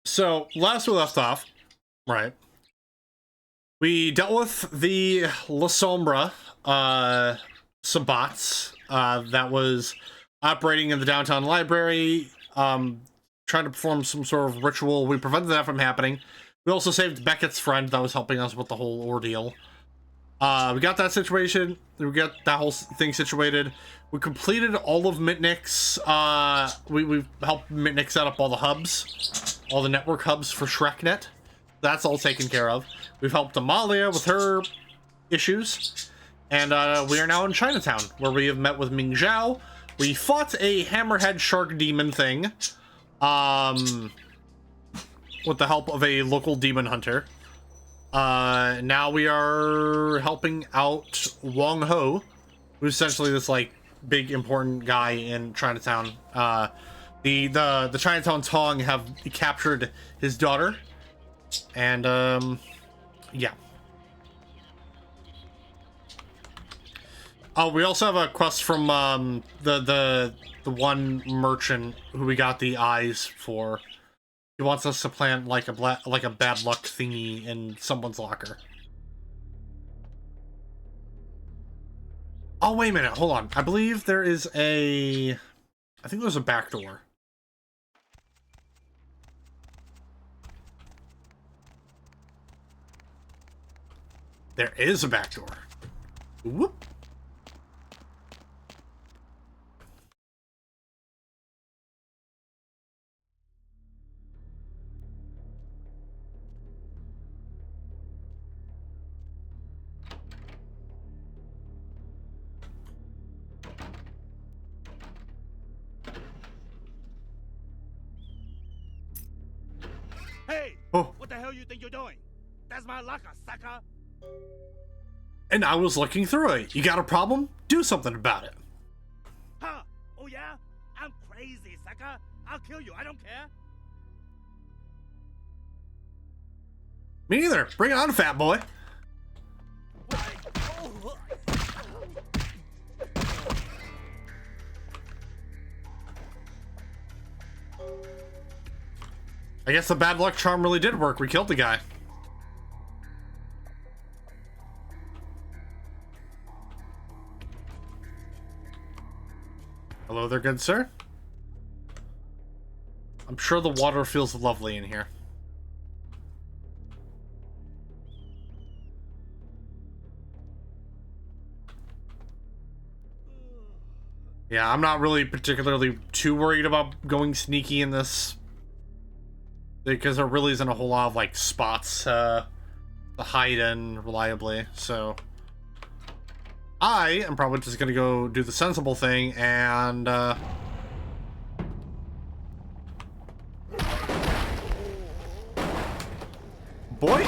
So, last we left off, right, we dealt with the La Sombra, Sabbats, that was operating in the downtown library, trying to perform some sort of ritual. We prevented that from happening. We also saved Beckett's friend that was helping us with the whole ordeal. We got that situation. We got that whole thing situated. We completed all of Mitnick's, we helped Mitnick set up all the hubs, all the network hubs for ShrekNet. That's all taken care of. We've helped Amalia with her issues. And we are now in Chinatown, where we have met with Ming Zhao. We fought a hammerhead shark demon thing, with the help of a local demon hunter. Now we are helping out Wong Ho, who's essentially this, like, big important guy in Chinatown. The Chinatown Tong have captured his daughter, and yeah. Oh, we also have a quest from the one merchant who we got the eyes for. He wants us to plant like a bad luck thingy in someone's locker. Oh, wait a minute, hold on. I believe there is I think there's a back door. There is a back door. Whoop. Hey! Oh. What the hell you think you're doing? That's my locker, sucker! And I was looking through it. You got a problem? Do something about it. Huh? Oh yeah? I'm crazy, sucker! I'll kill you, I don't care! Me neither. Bring it on, fat boy. I guess the bad luck charm really did work. We killed the guy. Hello there, good sir. I'm sure the water feels lovely in here. Yeah, I'm not really particularly too worried about going sneaky in this, because there really isn't a whole lot of, like, spots to hide in reliably, so I am probably just gonna go do the sensible thing and boy.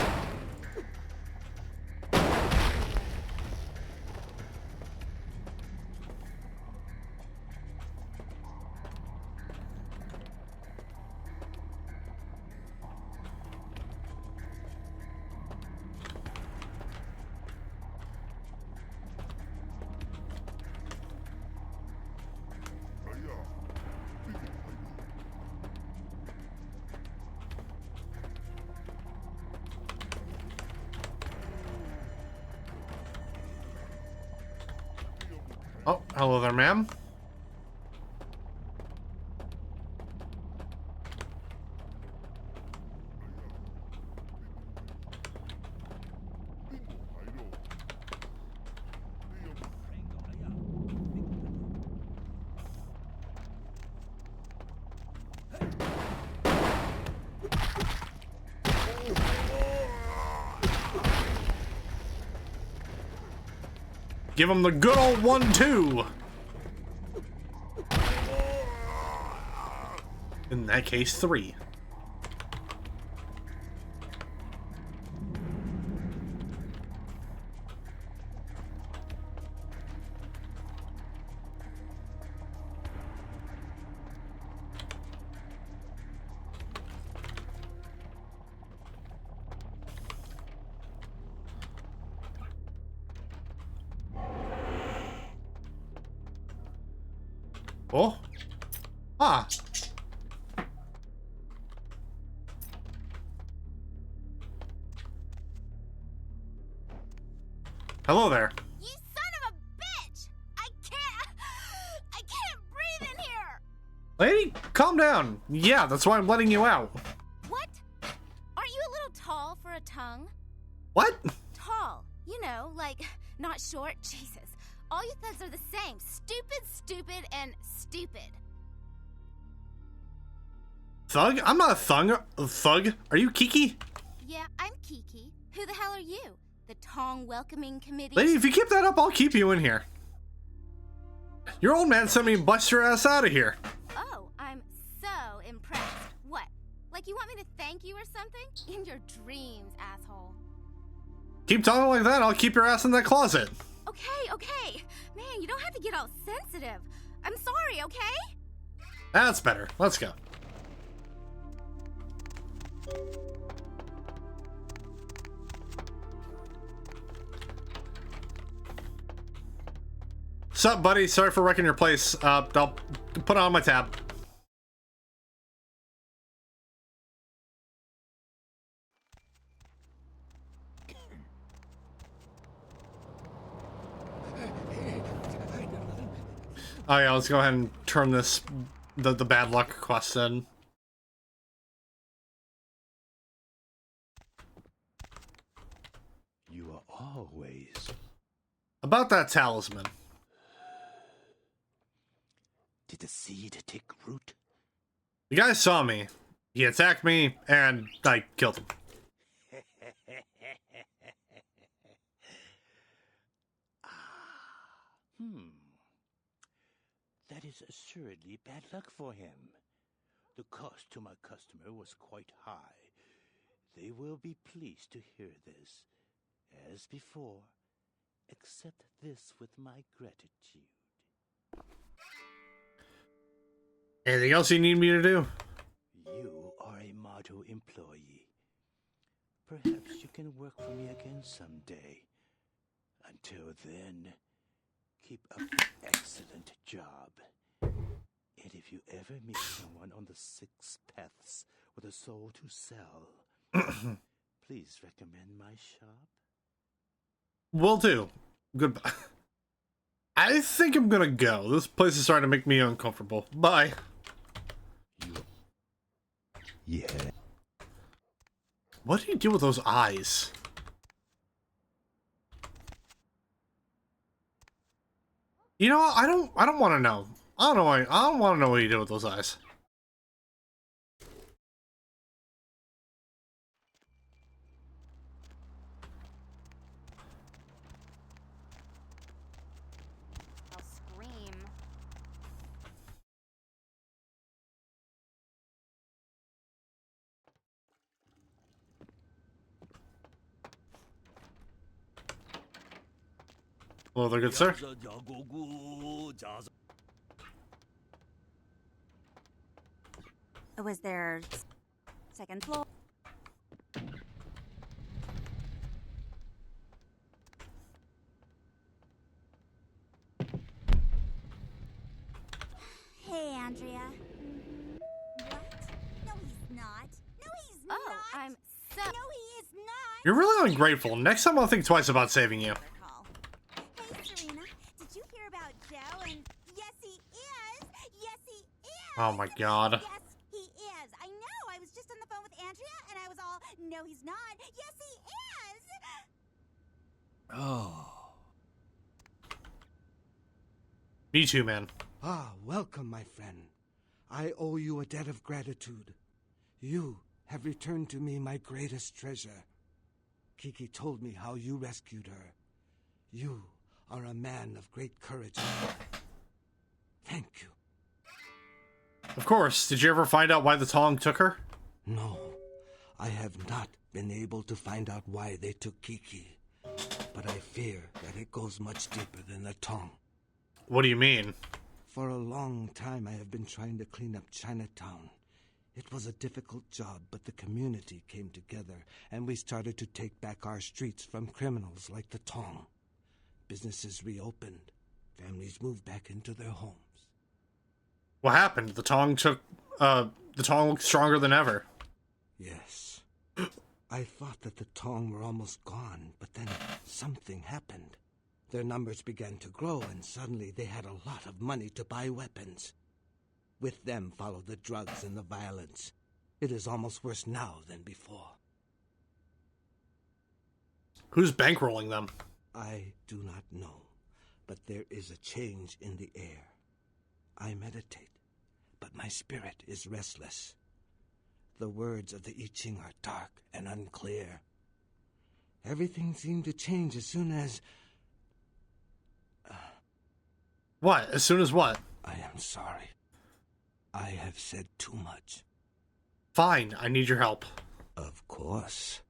Oh, hello there, ma'am. Give him the good old 1-2. In that case, 3. Oh. Ah. Hello there. You son of a bitch! I can't breathe in here! Lady, calm down. Yeah, that's why I'm letting you out. What? Aren't you a little tall for a tongue? What? Tall. You know, like, not short. Jesus. All you thugs are the same. Stupid, stupid, and stupid. Thug? I'm not a thug. Are you Kiki? Yeah, I'm Kiki. Who the hell are you? The Tong Welcoming Committee? Lady, if you keep that up, I'll keep you in here. Your old man sent me to bust your ass out of here. Oh, I'm so impressed. What? Like you want me to thank you or something? In your dreams, asshole. Keep talking like that, I'll keep your ass in that closet. Okay. Man, you don't have to get all sensitive. I'm sorry, okay? That's better. Let's go. Sup, buddy? Sorry for wrecking your place. I'll put it on my tab. Oh yeah, let's go ahead and turn this the bad luck quest in. You are always. About that talisman. Did the seed take root? The guy saw me. He attacked me, and I killed him. That is assuredly bad luck for him. The cost to my customer was quite high. They will be pleased to hear this. As before, accept this with my gratitude. Anything else you need me to do? You are a Motto employee. Perhaps you can work for me again someday. Until then, keep up the excellent job. And if you ever meet someone on the 6 paths with a soul to sell, please recommend my shop. Will do. Goodbye. I think I'm gonna go. This place is starting to make me uncomfortable. Bye. Yeah. What do you do with those eyes? You know what? I don't want to know. I don't know. I don't want to know what you did with those eyes. I'll scream. Hello there, good sir. Was there second floor? Hey, Andrea. What? No, he's not. No, he's not. Oh, I'm so... No, he is not. You're really ungrateful. Next time I'll think twice about saving you. Call. Hey, Serena. Did you hear about Joe? And yes, he is. Yes, he is. Oh my god. Yes, he is. I know. I was just on the phone with Andrea, and I was all, no, he's not. Yes, he is. Oh. Me too, man. Ah, welcome, my friend. I owe you a debt of gratitude. You have returned to me my greatest treasure. Kiki told me how you rescued her. You are a man of great courage. Thank you. Of course. Did you ever find out why the Tong took her? No, I have not been able to find out why they took Kiki. But I fear that it goes much deeper than the Tong. What do you mean? For a long time, I have been trying to clean up Chinatown. It was a difficult job, but the community came together, and we started to take back our streets from criminals like the Tong. Businesses reopened. Families moved back into their homes. What happened? The Tong looked stronger than ever. Yes. I thought that the Tong were almost gone, but then something happened. Their numbers began to grow, and suddenly they had a lot of money to buy weapons. With them followed the drugs and the violence. It is almost worse now than before. Who's bankrolling them? I do not know, but there is a change in the air. I meditate, but my spirit is restless. The words of the I Ching are dark and unclear. Everything seemed to change as soon as... What? As soon as what? I am sorry. I have said too much. Fine, I need your help. Of course.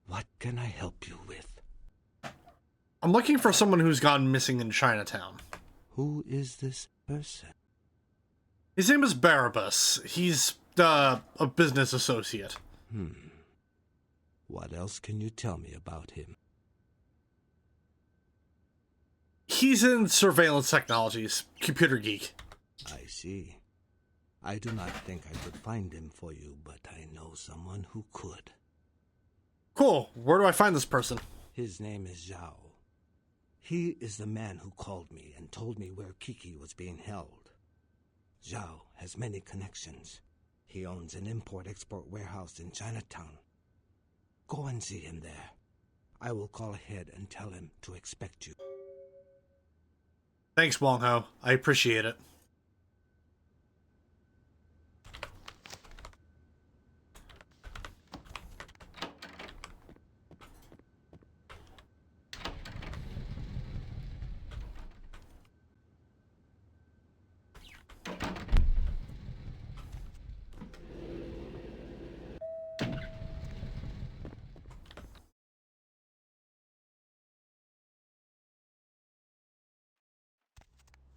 What can I help you with? I'm looking for someone who's gone missing in Chinatown. Who is this person? His name is Barabbas. He's, a business associate. What else can you tell me about him? He's in surveillance technologies. Computer geek. I see. I do not think I could find him for you, but I know someone who could. Cool. Where do I find this person? His name is Zhao. He is the man who called me and told me where Kiki was being held. Zhao has many connections. He owns an import-export warehouse in Chinatown. Go and see him there. I will call ahead and tell him to expect you. Thanks, Wong Ho. I appreciate it.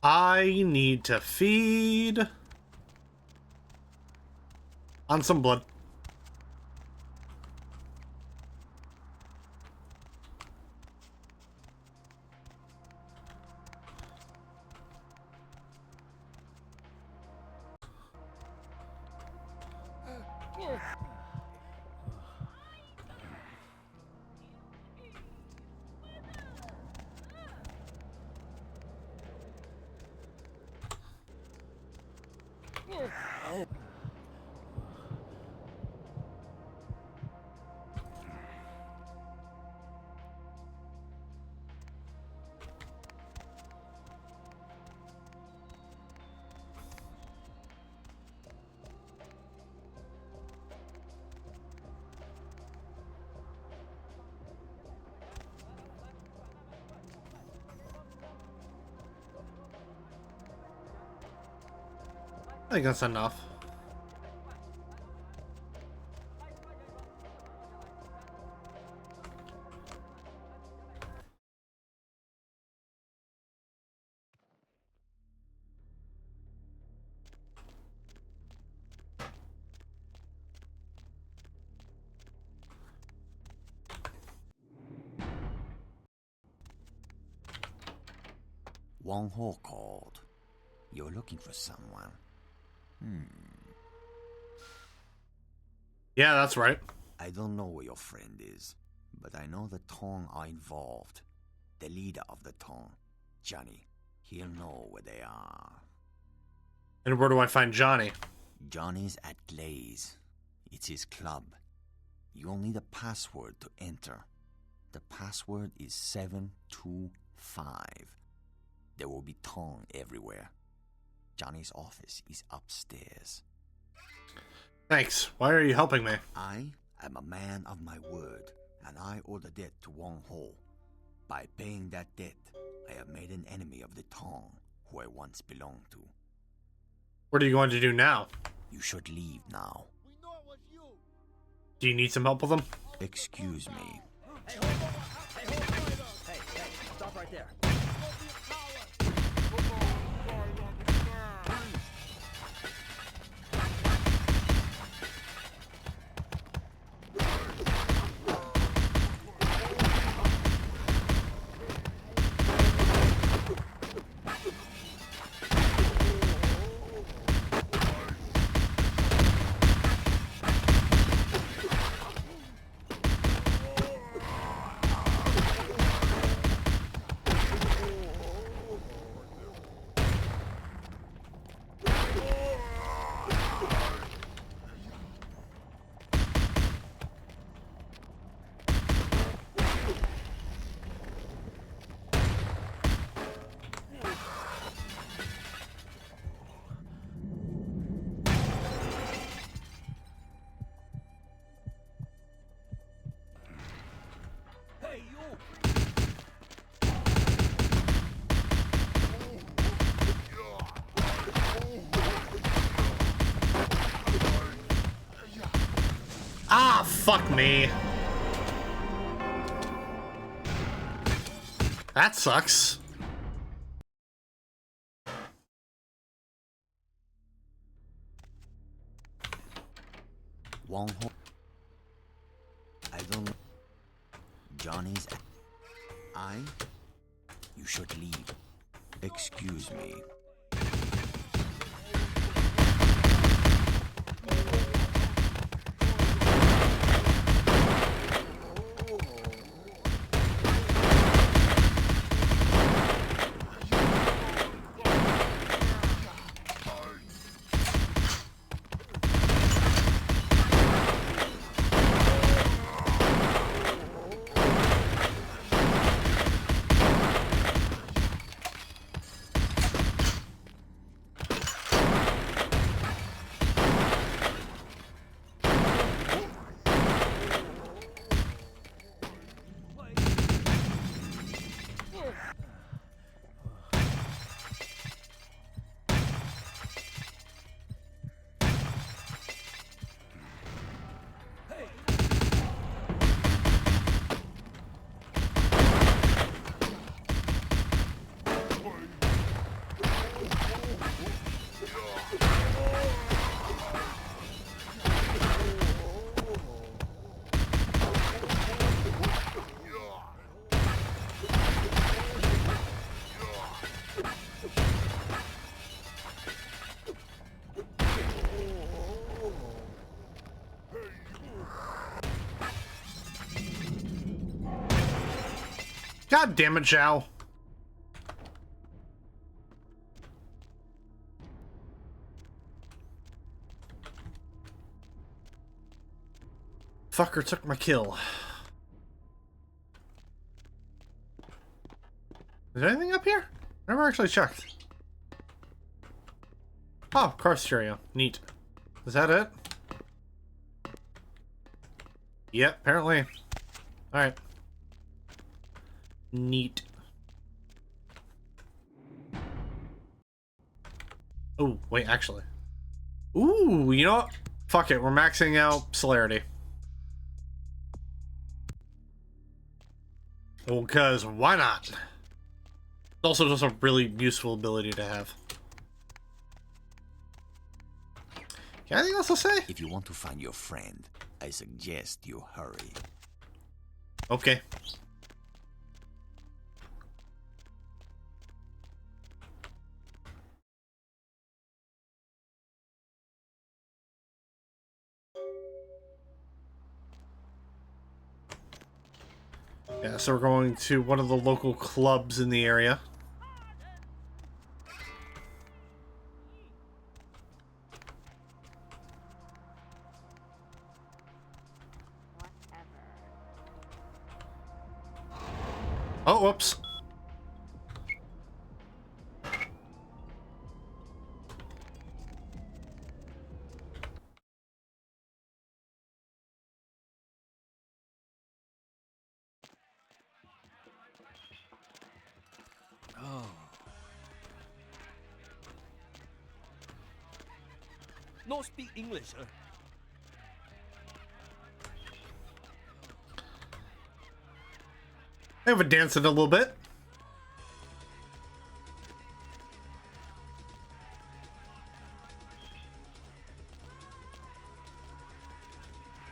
I need to feed on some blood. I think that's enough. Wong Ho called. You're looking for someone. Yeah, that's right. I don't know where your friend is, but I know the Tong are involved. The leader of the Tong, Johnny, he'll know where they are. And where do I find Johnny? Johnny's at Glaze. It's his club. You'll need a password to enter. The password is 725. There will be Tong everywhere. Johnny's office is upstairs. Thanks. Why are you helping me? I am a man of my word, and I owe the debt to Wong Ho. By paying that debt, I have made an enemy of the Tong, who I once belonged to. What are you going to do now? You should leave now. Do you need some help with them? Excuse me. Hey, stop right there. Ah, fuck me. That sucks. Wong Ho. I don't know. Johnny's. You should leave. Excuse me. God damn it, Zhao. Fucker took my kill. Is there anything up here? I never actually checked. Oh, car stereo. Neat. Is that it? Yep, apparently. Alright. Neat. Oh, wait, actually. Ooh, you know what? Fuck it, we're maxing out celerity. Well, because why not? It's also just a really useful ability to have. Anything else to say? If you want to find your friend, I suggest you hurry. Okay. Yeah, so we're going to one of the local clubs in the area. Oh, whoops. No speak English, huh? I have a dance in a little bit.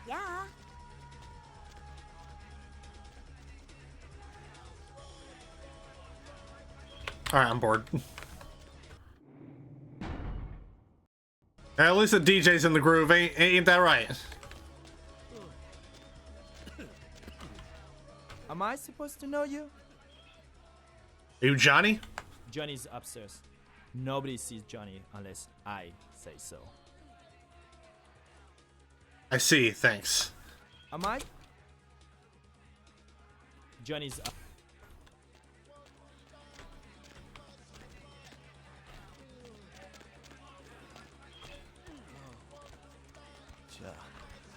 Yeah. Alright, I'm bored. At least the DJ's in the groove, ain't that right? Am I supposed to know you? Are you Johnny? Johnny's upstairs. Nobody sees Johnny unless I say so. I see, thanks. Am I? Johnny's up.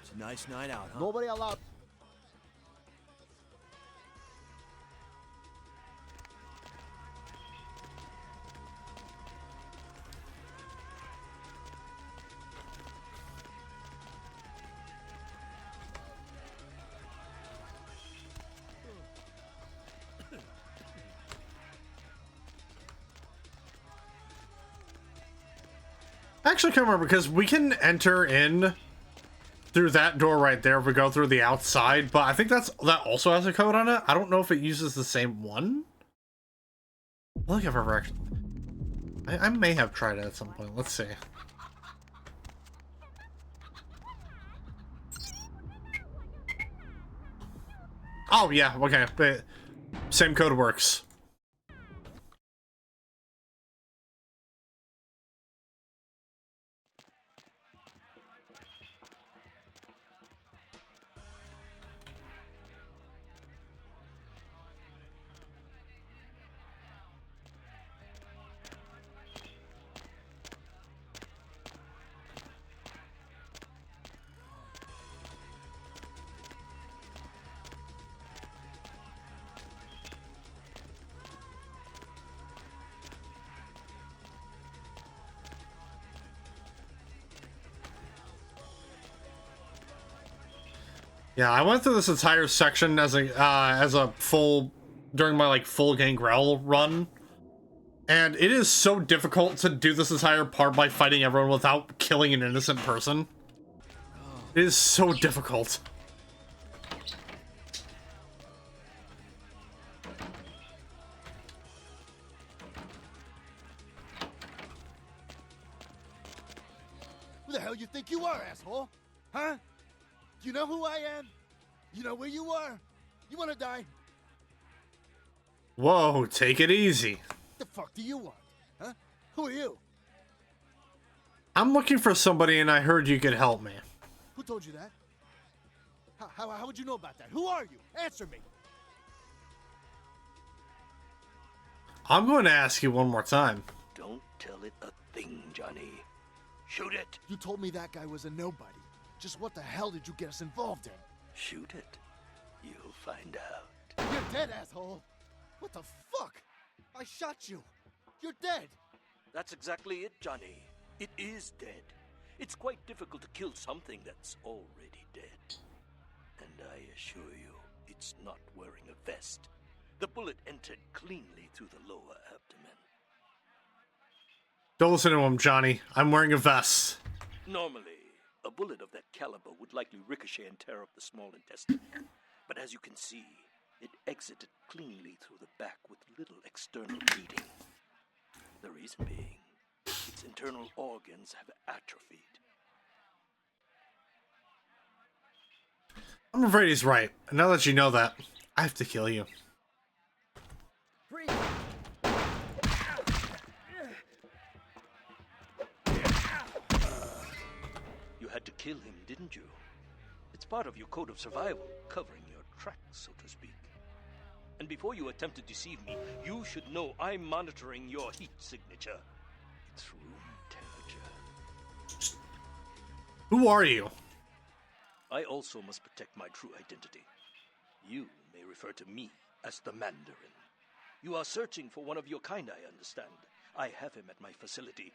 It's a nice night out, huh? Nobody allowed. Actually, I can't remember because we can enter in through that door right there if we go through the outside, but I think that also has a code on it. I don't know if it uses the same one. I don't think I've ever actually... I may have tried it at some point. Let's see. Oh, yeah, okay. But same code works. Yeah, I went through this entire section as a full during my like full Gangrel run, and it is so difficult to do this entire part by fighting everyone without killing an innocent person. It is so difficult. Who the hell you think you are, asshole? Huh? You know who I am? You know where you are? You wanna die? Whoa, take it easy. The fuck do you want? Huh? Who are you? I'm looking for somebody and I heard you could help me. Who told you that? How would you know about that? Who are you? Answer me. I'm going to ask you one more time. Don't tell it a thing, Johnny. Shoot it. You told me that guy was a nobody. Just what the hell did you get us involved in? Shoot it. You'll find out. You're dead, asshole. What the fuck? I shot you. You're dead. That's exactly it, Johnny. It is dead. It's quite difficult to kill something that's already dead. And I assure you, it's not wearing a vest. The bullet entered cleanly through the lower abdomen. Don't listen to him, Johnny. I'm wearing a vest. Normally, a bullet of that caliber would likely ricochet and tear up the small intestine. But as you can see, it exited cleanly through the back with little external bleeding. The reason being, its internal organs have atrophied. I'm afraid he's right. And now that you know that, I have to kill you. You had to kill him, didn't you? It's part of your code of survival, covering your tracks, so to speak. And before you attempt to deceive me, you should know I'm monitoring your heat signature. It's room temperature. Who are you? I also must protect my true identity. You may refer to me as the Mandarin. You are searching for one of your kind, I understand. I have him at my facility.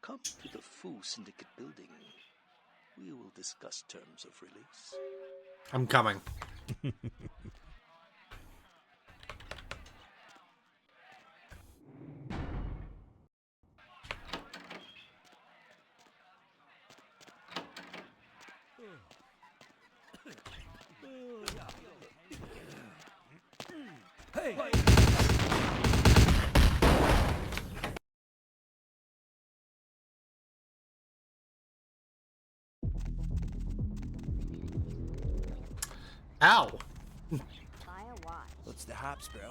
Come to the Fu Syndicate building. We will discuss terms of release. I'm coming. Hey! Ow. What's the hops, bro?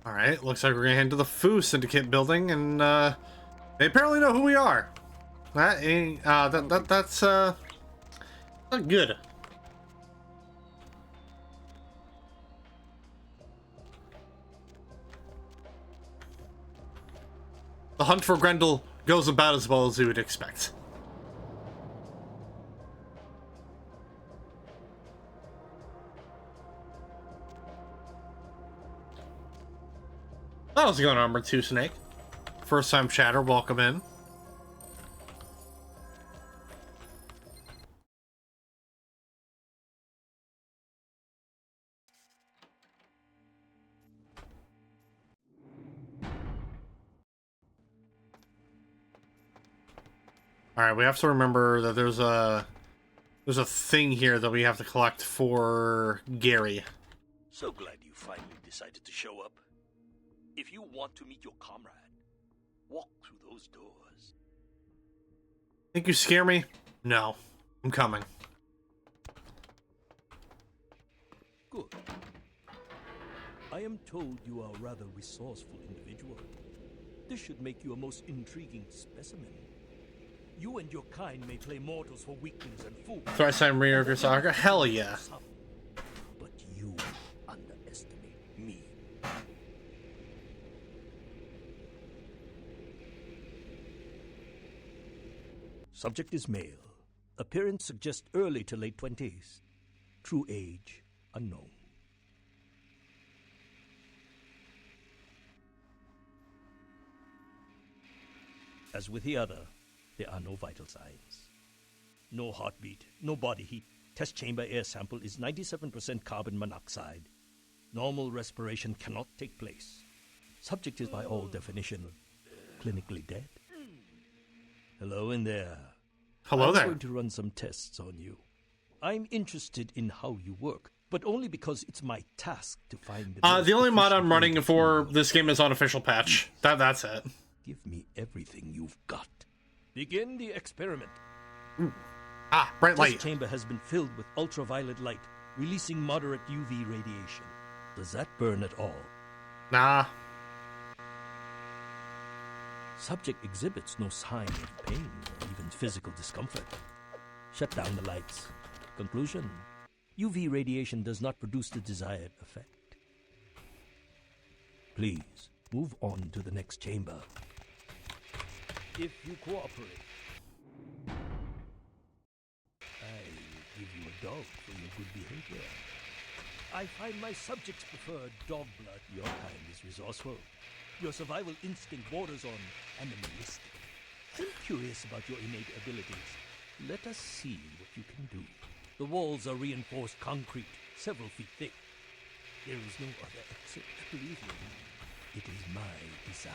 Alright, looks like we're gonna head to the Fu Syndicate building, and they apparently know who we are. That ain't that's not good. The hunt for Grendel goes about as well as you would expect. How's it going, Armored 2 Snake? First time chatter, welcome in. Alright, we have to remember that there's a thing here that we have to collect for Gary. So glad you finally decided to show up. If you want to meet your comrade, walk through those doors. Think you scare me? No. I'm coming. Good. I am told you are a rather resourceful individual. This should make you a most intriguing specimen. You and your kind may play mortals for weaklings and fools. Thrice time reader of your saga? Hell yeah. But you underestimate me. Subject is male. Appearance suggests early to late 20s. True age unknown. As with the other, there are no vital signs. No heartbeat, no body heat. Test chamber air sample is 97% carbon monoxide. Normal respiration cannot take place. Subject is by all definition clinically dead. Hello in there. Hello there. I'm going to run some tests on you. I'm interested in how you work, but only because it's my task to find the only mod I'm efficient running way to for do this game is unofficial patch. That's it. Give me everything you've got. Begin the experiment. Ah, bright light. This chamber has been filled with ultraviolet light, releasing moderate UV radiation. Does that burn at all? Nah. Subject exhibits no sign of pain or even physical discomfort. Shut down the lights. Conclusion: UV radiation does not produce the desired effect. Please, move on to the next chamber. If you cooperate, I will give you a dog for your good behavior. I find my subjects prefer dog blood. Your kind is resourceful. Your survival instinct borders on animalistic. I'm curious about your innate abilities. Let us see what you can do. The walls are reinforced concrete, several feet thick. There is no other exit. Believe me, it is my desire.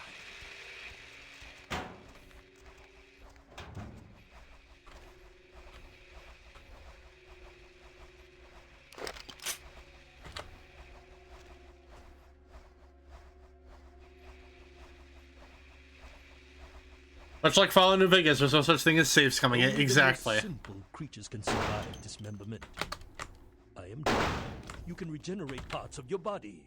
Much like Fallout New Vegas, there's no such thing as saves coming in. Only the Exactly. most simple creatures can survive dismemberment. I am done. You can regenerate parts of your body.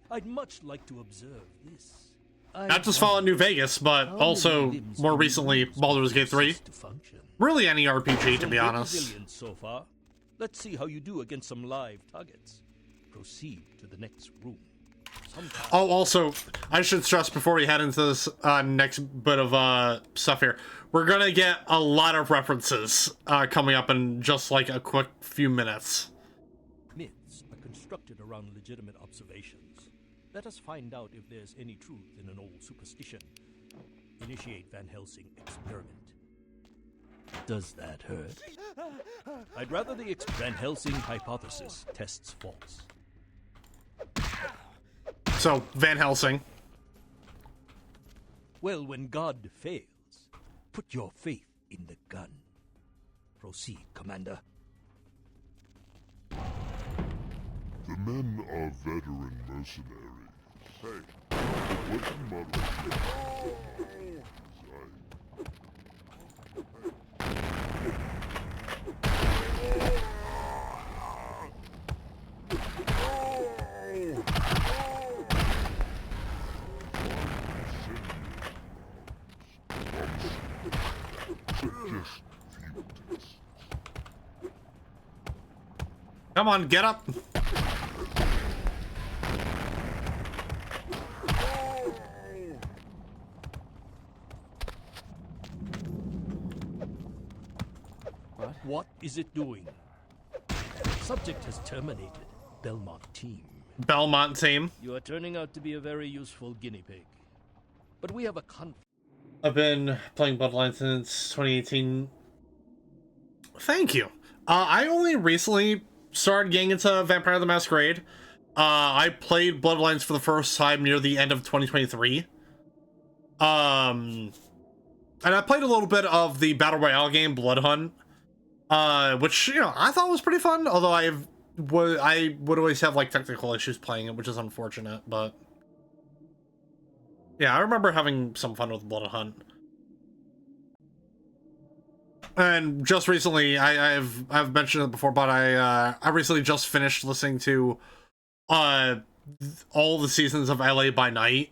I'd much like to observe this. Not just Fallout New Vegas, but also, more recently, Baldur's Gate 3. Really any RPG, to be honest. So far. Let's see how you do against some live targets. Proceed to the next room. Oh, also, I should stress before we head into this next bit of stuff here, we're gonna get a lot of references coming up in just like a quick few minutes. Myths are constructed around legitimate observations. Let us find out if there's any truth in an old superstition. Initiate Van Helsing experiment. Does that hurt? I'd rather the Van Helsing hypothesis tests false. So, Van Helsing. Well, when God fails, put your faith in the gun. Proceed, Commander. The men are veteran mercenaries. Hey, what's the matter? Come on, get up. What is it doing? Subject has terminated. Belmont team Belmont team. You are turning out to be a very useful guinea pig. But we have a conflict. I've been playing Bloodlines since 2018. Thank you. I only recently started getting into Vampire the Masquerade. I played Bloodlines for the first time near the end of 2023. And I played a little bit of the Battle Royale game, Blood Hunt, which, you know, I thought was pretty fun, although I would always have, like, technical issues playing it, which is unfortunate, but... Yeah, I remember having some fun with Blood Hunt. And just recently, I've mentioned it before, but I recently just finished listening to all the seasons of LA by Night,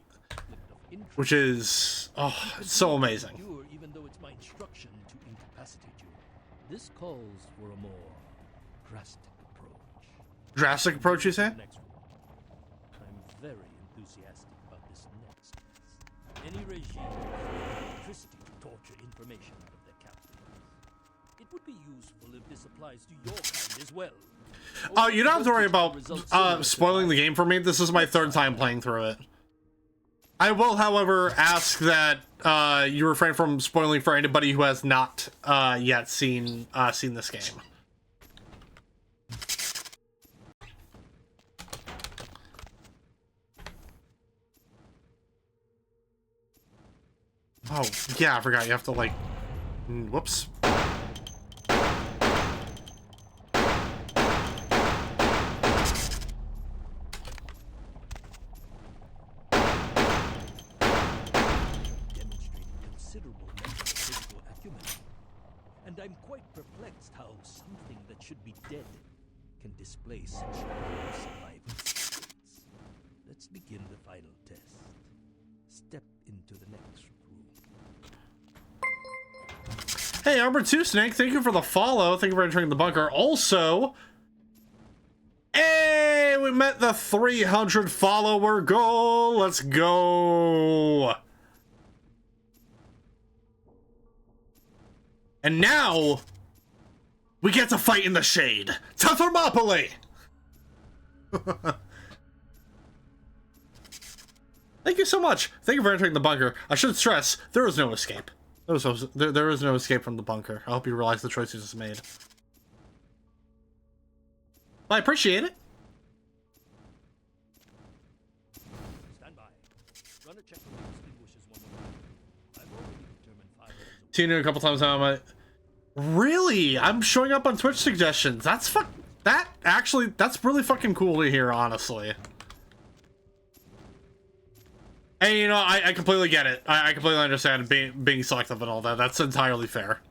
which is it's so amazing. Even though it's my instruction to incapacitate you, this calls for a more drastic approach. Drastic approach, you say? I'm very enthusiastic about this next test. Any regime uses electricity to torture information out of their captives. It would be useful if this applies to your kind as well. You don't have to worry about spoiling the game for me. This is my third time playing through it. I will, however, ask that you refrain from spoiling for anybody who has not yet seen this game. Oh, yeah, I forgot you have to, like... Whoops. And I'm quite perplexed how something that should be dead can display such survival secrets. Let's begin the final test. Step into the next room. Hey, Arbor 2 Snake, thank you for the follow. Thank you for entering the bunker. Also, hey, we met the 300 follower goal. Let's go. And now, we get to fight in the shade. To Thermopylae! Thank you so much. Thank you for entering the bunker. I should stress, there is no escape. There is no escape from the bunker. I hope you realize the choice you just made. I appreciate it. Stand by. Run a check on the extinguishers one more time. I've already determined 5 Seen you a couple times now. Really? I'm showing up on Twitch suggestions. That's that's really fucking cool to hear, honestly. And you know, I completely get it. I completely understand being selective and all that. That's entirely fair.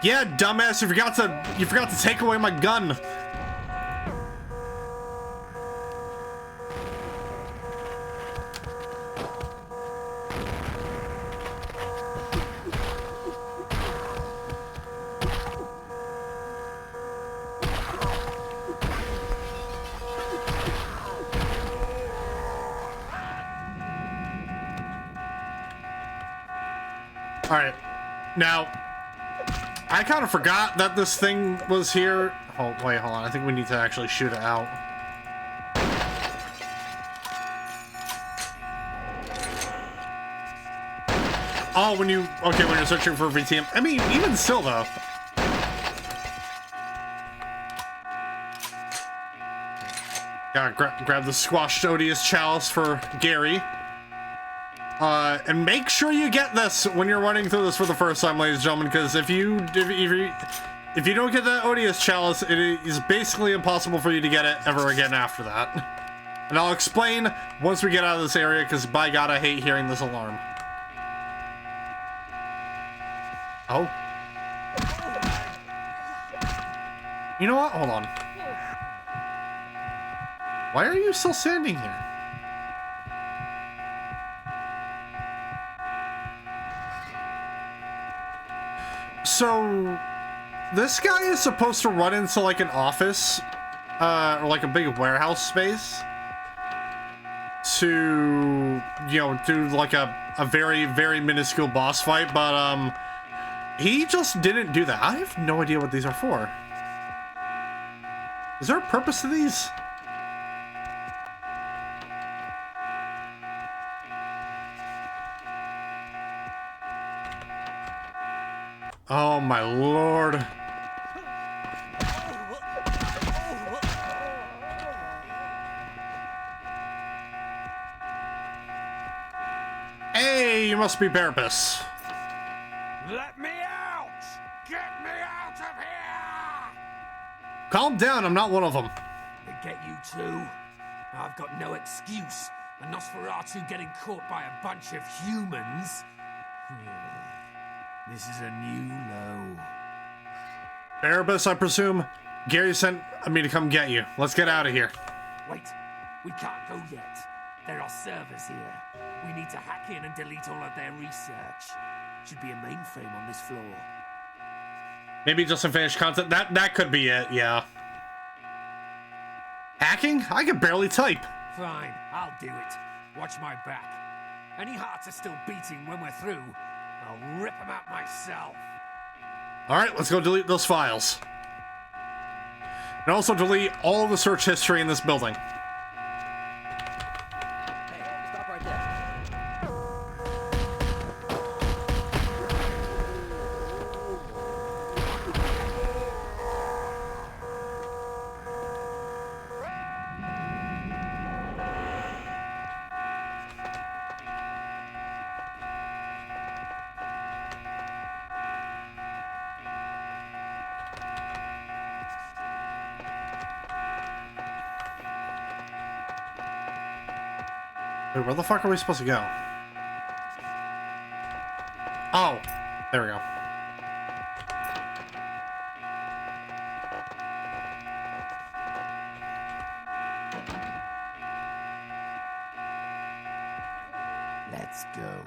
Yeah, dumbass, you forgot to take away my gun. Alright, now, I kind of forgot that this thing was here. Oh, wait, hold on. I think we need to actually shoot it out. Oh, when you're searching for VTM. I mean, even still, though. Gotta grab the squashed odious chalice for Gary. And make sure you get this when you're running through this for the first time, ladies and gentlemen, because if you don't get that odious chalice, it is basically impossible for you to get it ever again after that. And I'll explain once we get out of this area, because by God, I hate hearing this alarm. Oh. You know what? Hold on. Why are you still standing here? So, this guy is supposed to run into, like, an office, or, like, a big warehouse space. to, you know, do like a very, very minuscule boss fight, but he just didn't do that. I have no idea what these are for. Is there a purpose to these? Oh my lord. Hey, you must be Barabbas. Let me out! Get me out of here! Calm down, I'm not one of them. They get you too? I've got no excuse. A Nosferatu getting caught by a bunch of humans? This is a new low. Barabbas, I presume. Gary sent me to come get you. Let's get out of here. Wait, we can't go yet. There are servers here. We need to hack in and delete all of their research. Should be a mainframe on this floor. Maybe just unfinished content. That could be it, yeah. Hacking? I can barely type. Fine, I'll do it. Watch my back. Any hearts are still beating when we're through, I'll rip them out myself. Alright, let's go delete those files. And also delete all the search history in this building. Wait, where the fuck are we supposed to go? Oh, there we go. Let's go.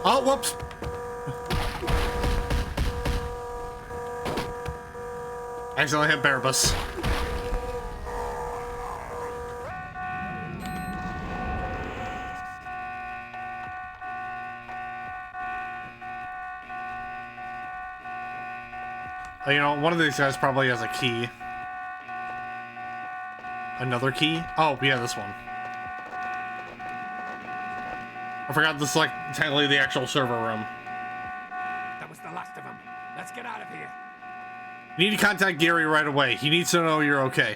Oh, whoops. Accidentally hit Barabbas. You know, one of these guys probably has a key. Another key? Oh, yeah, this one. I forgot this is like technically the actual server room. That was the last of them. Let's get out of here. You need to contact Gary right away. He needs to know you're okay.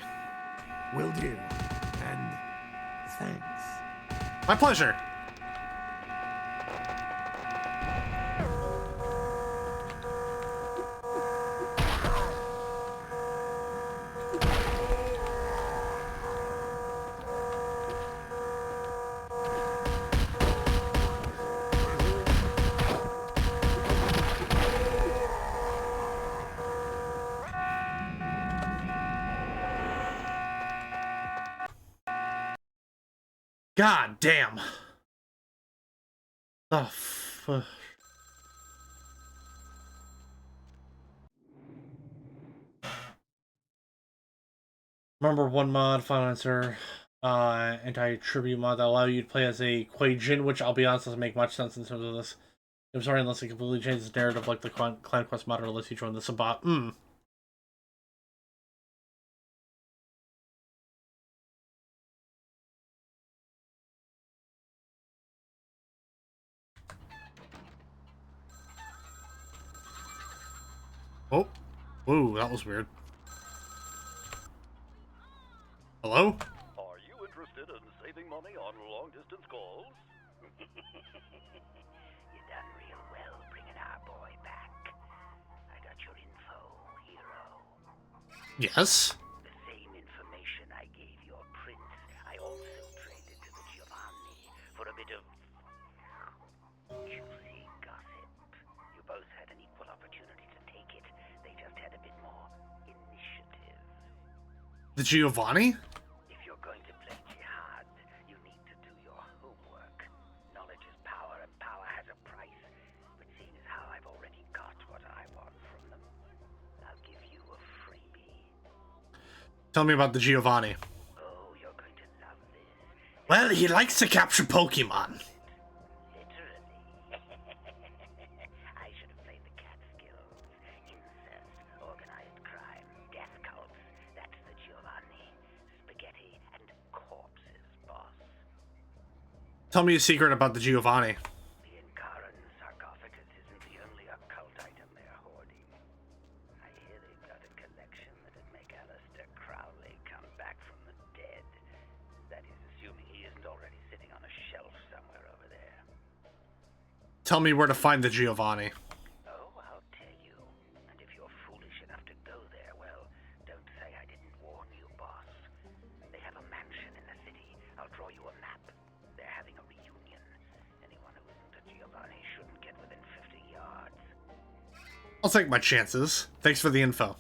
Will do. And thanks. My pleasure. God damn. Oh, remember one mod, Final Answer, anti-tribute mod that allow you to play as a Quajin, which I'll be honest doesn't make much sense in terms of this. I'm sorry, unless it completely changes the narrative like the Clan Quest mod, or unless you join the Sabbat. Oh. Ooh, that was weird. Hello? Are you interested in saving money on long-distance calls? You done real well bringing our boy back. I got your info, hero. Yes? The same information I gave your prince, I also traded to the Giovanni for a bit of juicy gossip. You both had an equal opportunity to take it. They just had a bit more initiative. The Giovanni? If you're going to play jihad, you need to do your homework. Knowledge is power, and power has a price. But seeing as how I've already got what I want from them, I'll give you a freebie. Tell me about the Giovanni. Oh, you're going to love this. Well, he likes to capture Pokemon. Literally. I should have played the cat skills. Incest, organized crime, death cults. That's the Giovanni. Spaghetti and corpses, boss. Tell me a secret about the Giovanni. The Incaran sarcophagus isn't the only occult item they're hoarding. I hear they've got a collection that'd make Aleister Crowley come back from the dead. That is, assuming he isn't already sitting on a shelf somewhere over there. Tell me where to find the Giovanni. Oh, I'll tell you. And if you're foolish enough to go there, well, don't say I didn't warn you, boss. They have a mansion in the city. I'll draw you a map. They're having a reunion. Anyone who isn't a Giovanni shouldn't get within 50 yards. I'll take my chances. Thanks for the info.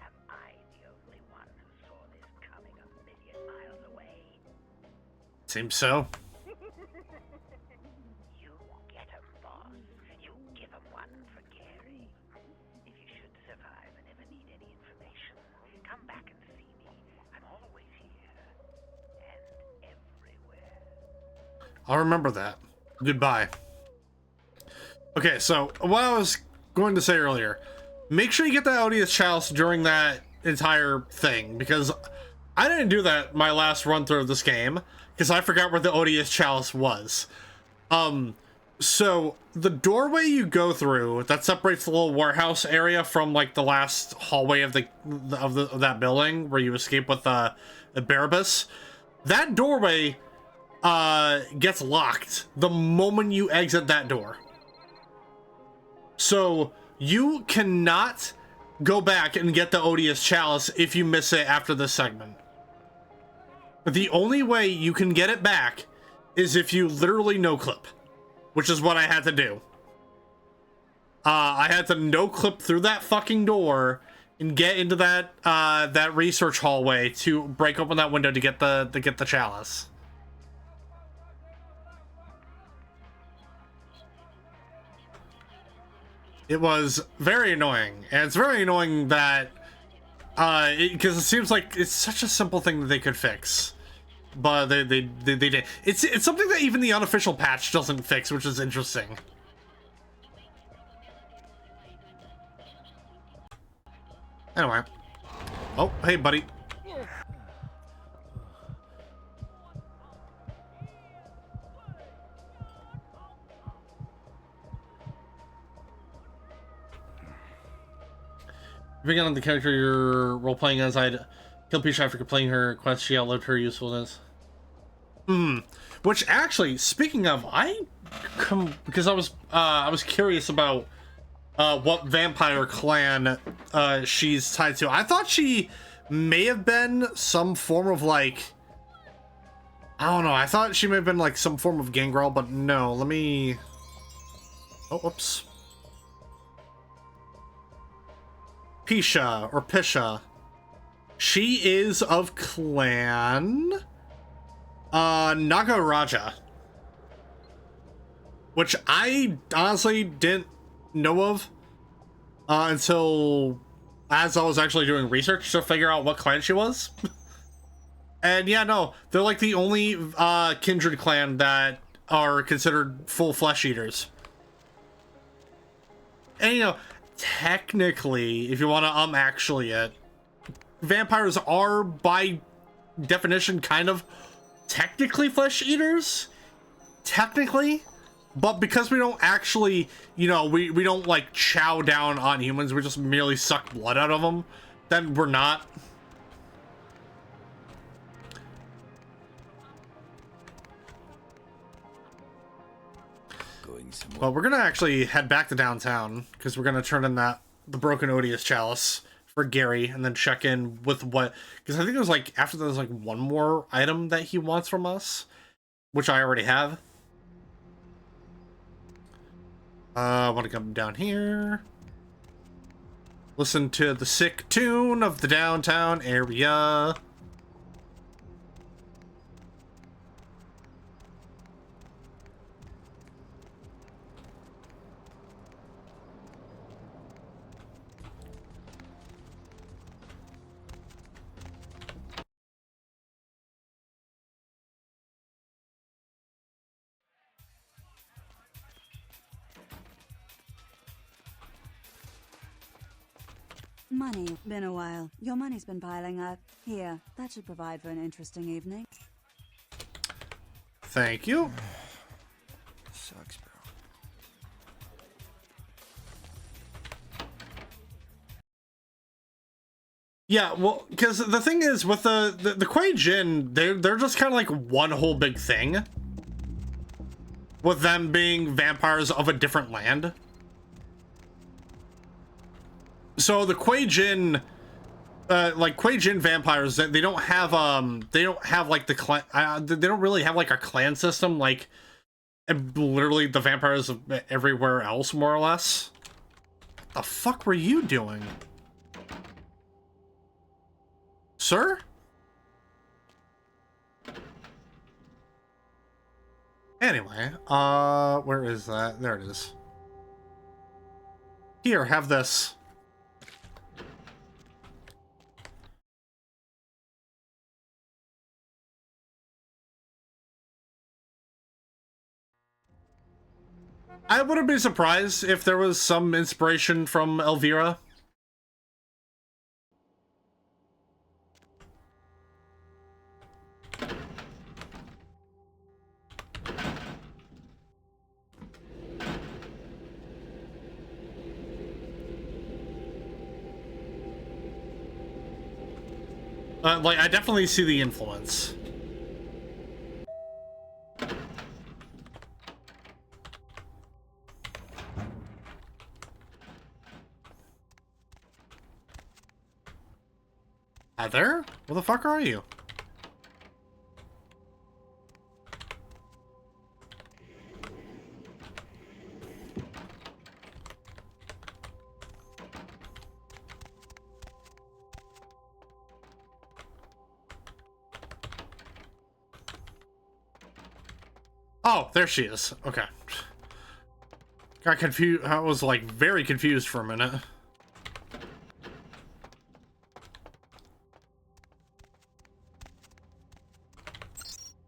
Am I the only one who saw this coming a million miles away? Seems so. You get 'em, boss. You give 'em one for Gary. If you should survive and ever need any information, come back and see me. I'm always here. And everywhere. I'll remember that. Goodbye. Okay, so what I was going to say earlier, make sure you get that Odious Chalice during that entire thing, because I didn't do that my last run through of this game, because I forgot where the Odious Chalice was. So the doorway you go through that separates the little warehouse area from like the last hallway of that building where you escape with the Barabbas, that doorway gets locked the moment you exit that door. So you cannot go back and get the Odious Chalice if you miss it after this segment. The only way you can get it back is if you literally no-clip, which is what I had to do. I had to no-clip through that fucking door and get into that that research hallway to break open that window to get the chalice. It was very annoying, and it's very annoying that because it seems like it's such a simple thing that they could fix, but they did. It's something that even the unofficial patch doesn't fix, which is interesting. Anyway, oh hey buddy. Depending on the character you're role-playing as, I'd kill Pisha after completing her quest. She outlived her usefulness. Which actually, speaking of, because I was curious about what vampire clan she's tied to. I thought she may have been some form of like, I don't know. I thought she may have been like some form of gangrel, but no. Let me. Oh, whoops. Pisha, or Pisha. She is of clan Nagaraja, which I honestly didn't know of until as I was actually doing research to figure out what clan she was. And yeah, no, they're like the only kindred clan that are considered full flesh eaters. And you know, technically, if you want to actually it, vampires are by definition kind of technically flesh eaters, technically, but because we don't actually, you know, we don't like chow down on humans, we just merely suck blood out of them, then we're not. Well, we're gonna actually head back to downtown because we're gonna turn in the broken Odious Chalice for Gary and then check in with what, because I think there's like, after there's like one more item that he wants from us, which I already have. I want to come down here, listen to the sick tune of the downtown area. Money. Been a while. Your money's been piling up. Here, that should provide for an interesting evening. Thank you. Sucks, bro. Yeah, well, because the thing is with the Kuei Jin, they're just kind of like one whole big thing. With them being vampires of a different land. So the Kuei Jin, like Kuei Jin vampires, they don't have like the clan. They don't really have like a clan system like literally the vampires of everywhere else, more or less. What the fuck were you doing, sir? Anyway, where is that? There it is. Here, have this. I wouldn't be surprised if there was some inspiration from Elvira. Like, I definitely see the influence. Heather? Where the fuck are you? Oh, there she is. Okay. Got confused. I was like very confused for a minute.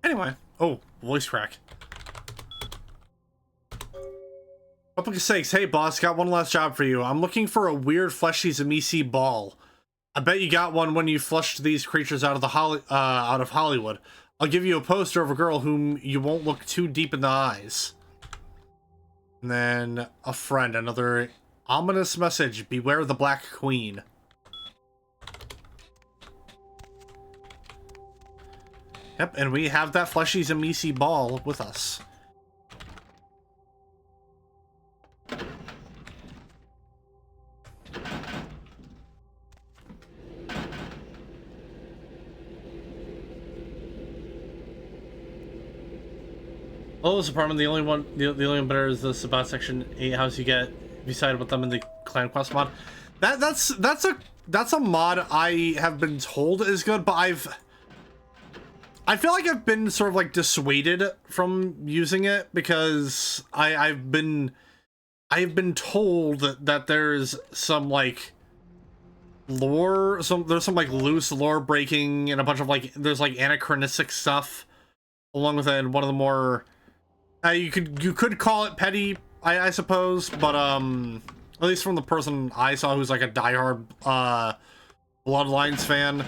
Anyway. Oh, voice crack. Public sakes, hey boss, got one last job for you. I'm looking for a weird fleshy Zamisi ball. I bet you got one when you flushed these creatures out of Hollywood. I'll give you a poster of a girl whom you won't look too deep in the eyes. And then a friend, another ominous message. Beware the Black Queen. Yep, and we have that fleshy Zamisi ball with us. Oh, this apartment, the only one better is this about section 8 house you get if you side with them in the clan quest mod. That's a mod I have been told is good, but I feel like I've been sort of like dissuaded from using it because I've been told that there's some like lore, there's some like loose lore breaking and a bunch of like there's like anachronistic stuff along with it, and one of the more you could call it petty, I suppose, but at least from the person I saw who's like a diehard Bloodlines fan,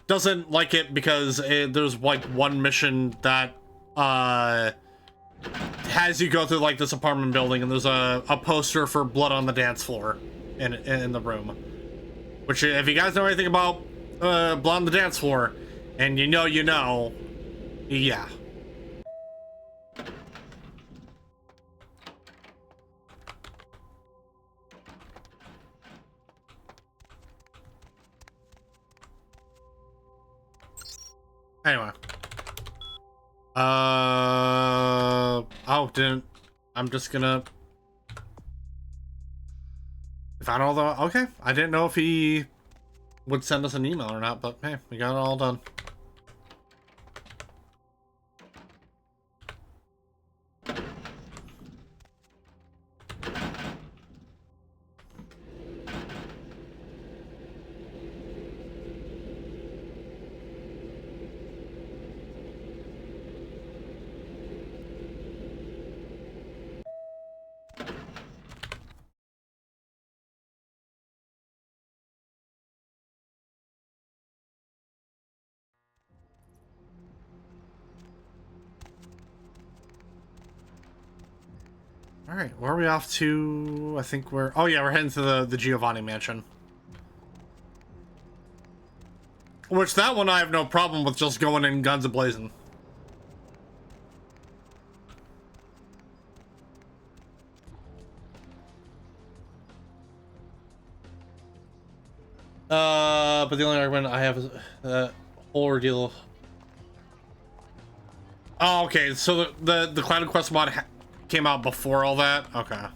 doesn't like it because there's like one mission that has you go through like this apartment building and there's a poster for blood on the dance floor in the room, which if you guys know anything about blood on the dance floor and you know yeah. Anyway. Oh, I'm just gonna... Found all the... Okay, I didn't know if he would send us an email or not, but hey, we got it all done. Alright, where are we off to? I think we're... Oh yeah, we're heading to the Giovanni mansion. Which, that one I have no problem with just going in guns a-blazing. But the only argument I have is the whole ordeal. Oh, okay, so the Clouded Quest mod came out before all that? Okay.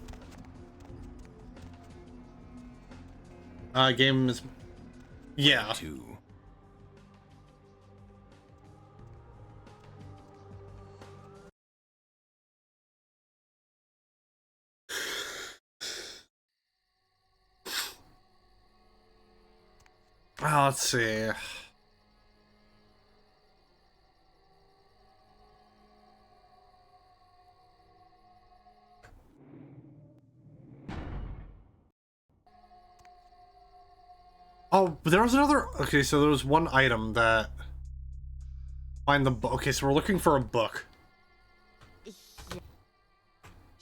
Game is... Yeah. Let's see. Oh, but there was another... Okay, so there was one item that... Find the book. Okay, so we're looking for a book.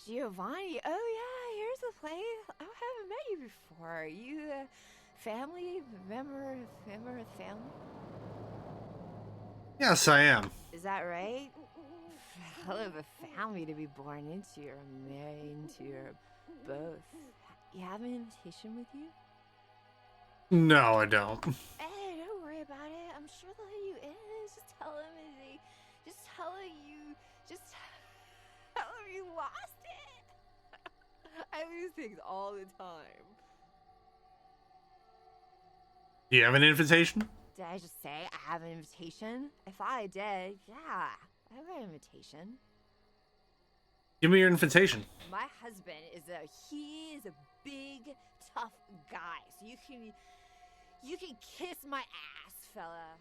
Giovanni, oh yeah, here's the place. I haven't met you before. You, family? Member of family? Yes, I am. Is that right? Hell of a family to be born into or married into or both. You have an invitation with you? No, I don't. Hey, don't worry about it. I'm sure they'll let you in. Just tell them you lost it. I lose things all the time. Do you have an invitation? Did I just say I have an invitation? If I did, yeah, I have an invitation. Give me your invitation. My husband is a big, tough guy, so you can kiss my ass, fella.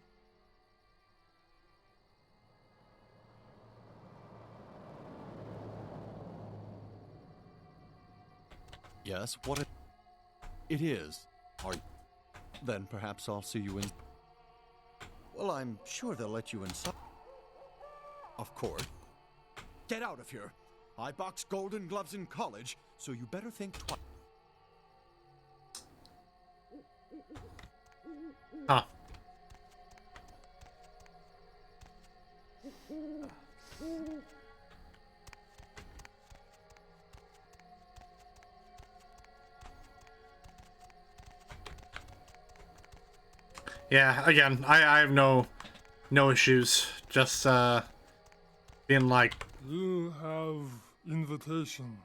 Yes, what it is. Then perhaps I'll see you in... Well, I'm sure they'll let you inside. Of course. Get out of here. I boxed Golden Gloves in college, so you better think twice. Huh. Yeah, again, I have no issues. Just being like, you have invitation.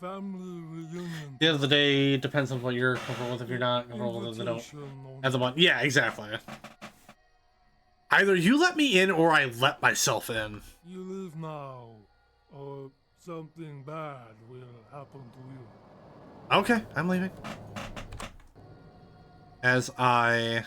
Family reunion. At the end of the day, it depends on what you're comfortable with. If you're not comfortable with it, they don't. At the one, yeah, exactly. Either you let me in or I let myself in. You leave now, or something bad will happen to you. Okay, I'm leaving. As I...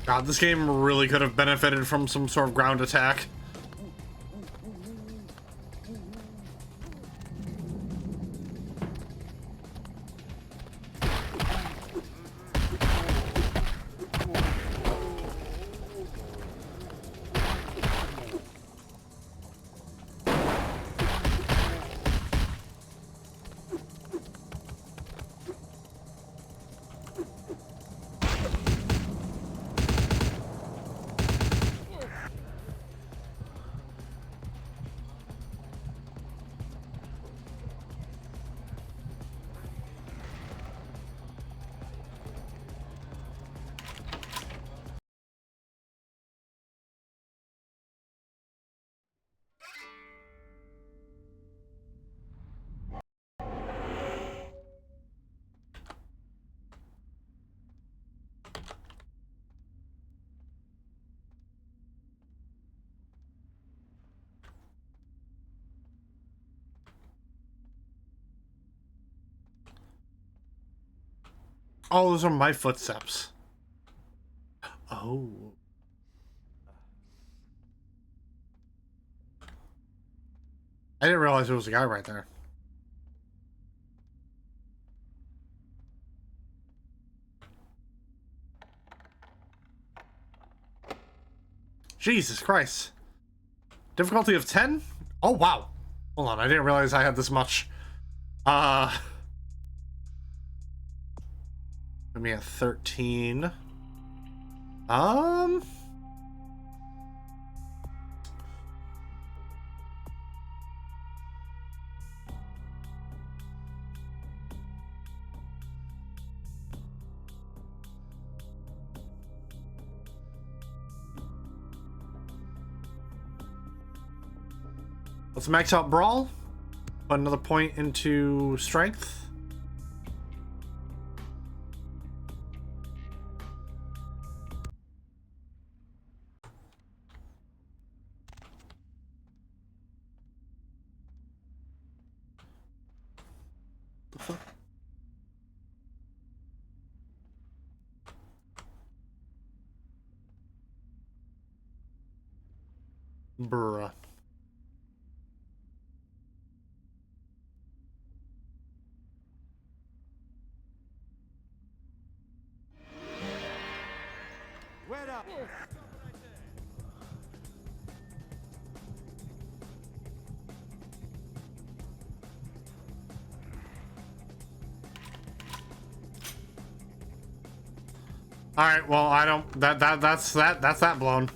God, this game really could have benefited from some sort of ground attack. Oh, those are my footsteps. Oh. I didn't realize there was a guy right there. Jesus Christ. Difficulty of 10? Oh, wow. Hold on, I didn't realize I had this much. Give me a 13. Let's max out Brawl. Put another point into Strength. The fuck? Bruh. Wait up! All right, well, I don't. That's that blown.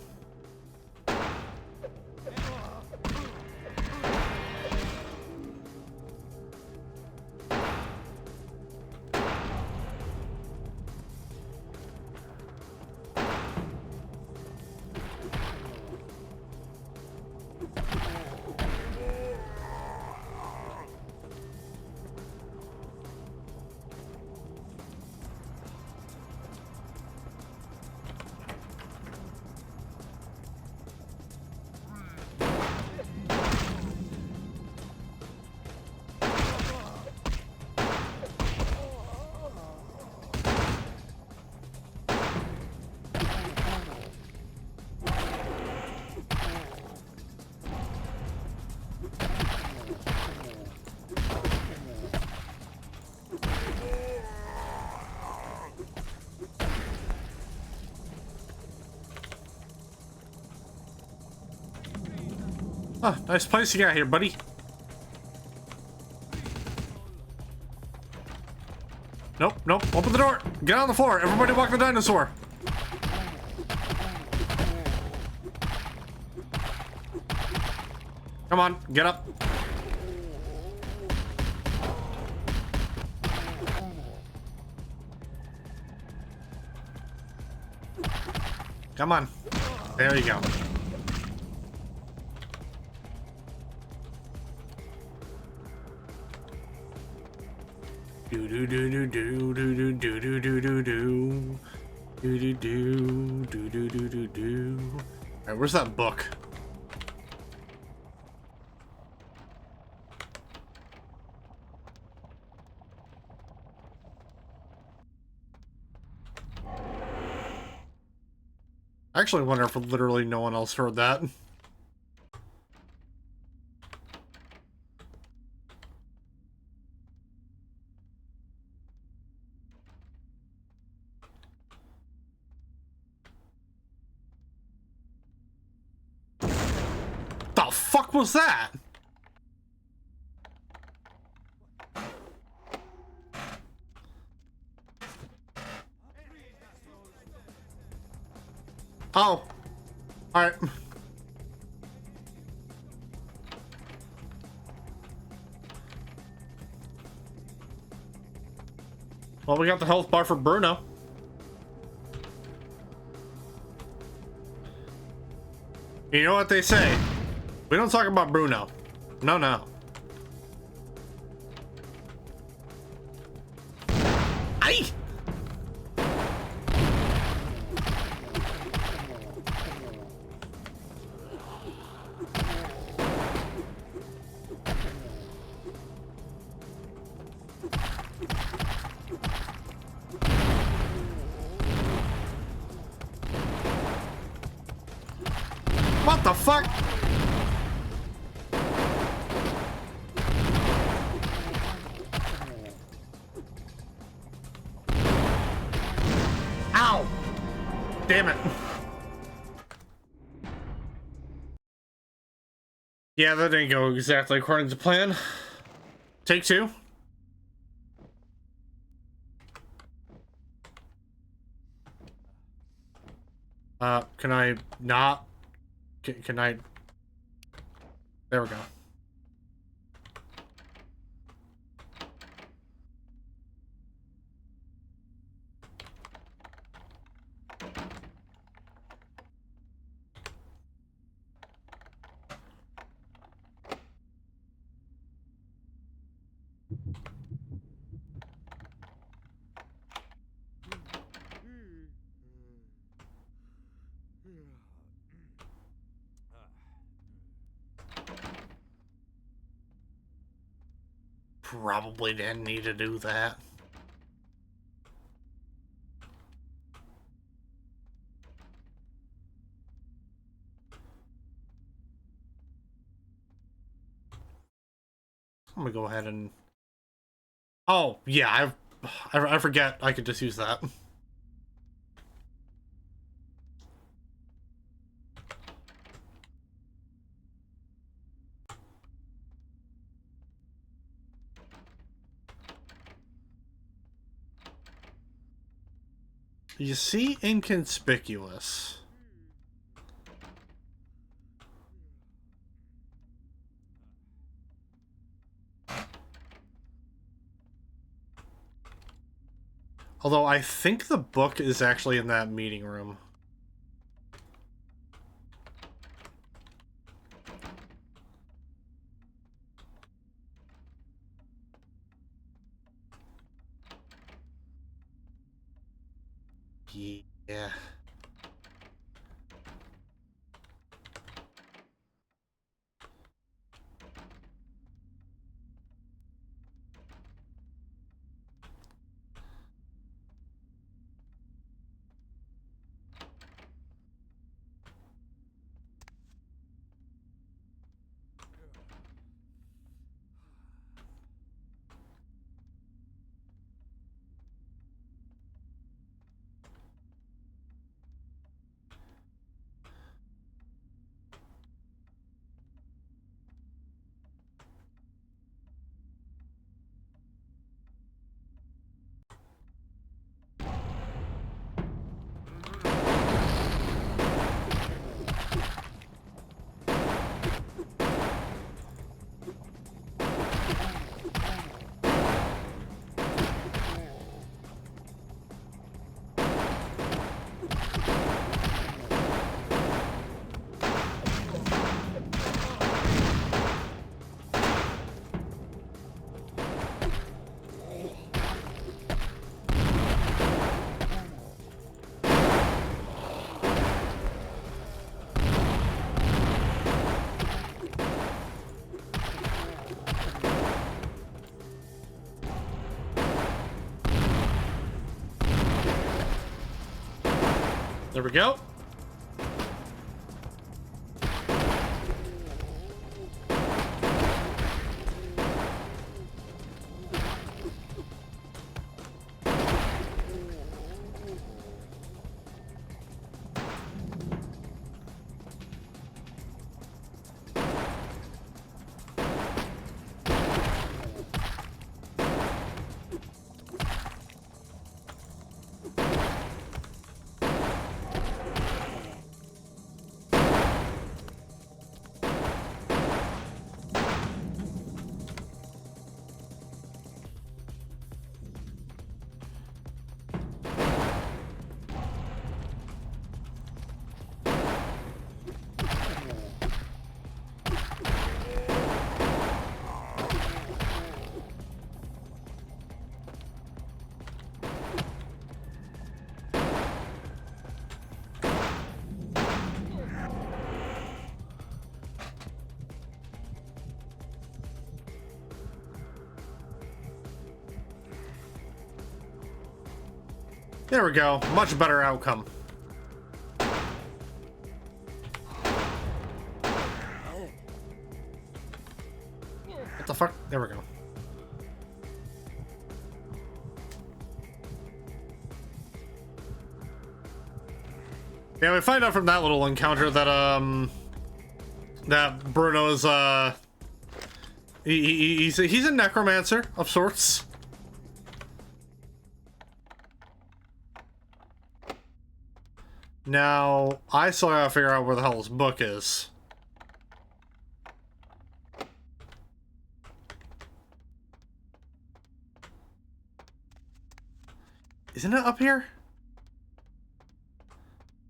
Oh, nice place you got here, buddy. Nope, nope. Open the door. Get on the floor. Everybody walk the dinosaur. Come on, get up. Come on. There you go. Do do do do do do do do do do do do do do do do do do do. All right, where's that book? I actually wonder if literally no one else heard that. The fuck was that? Oh. Alright. Well, we got the health bar for Bruno. You know what they say? We don't talk about Bruno. No, no. Aye! What the fuck? Ow! Damn it. Yeah, that didn't go exactly according to plan. Take two. Can I not? Can I? There we go. Probably didn't need to do that. I'm gonna go ahead and... Oh, yeah, I forget I could just use that. You see, inconspicuous. Although I think the book is actually in that meeting room. Yeah. There we go. There we go. Much better outcome. Yeah, we find out from that little encounter that that Bruno is he's a necromancer of sorts. Now I still gotta figure out where the hell this book is. Isn't it up here?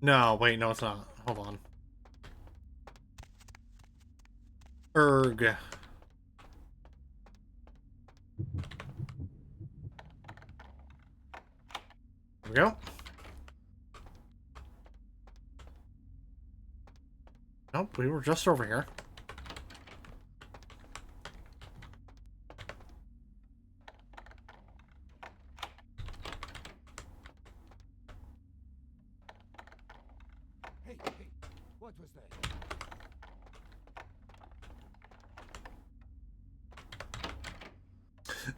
No, wait, no, it's not. Hold on. Erg. There we go. Nope, we were just over here. Hey, what was that?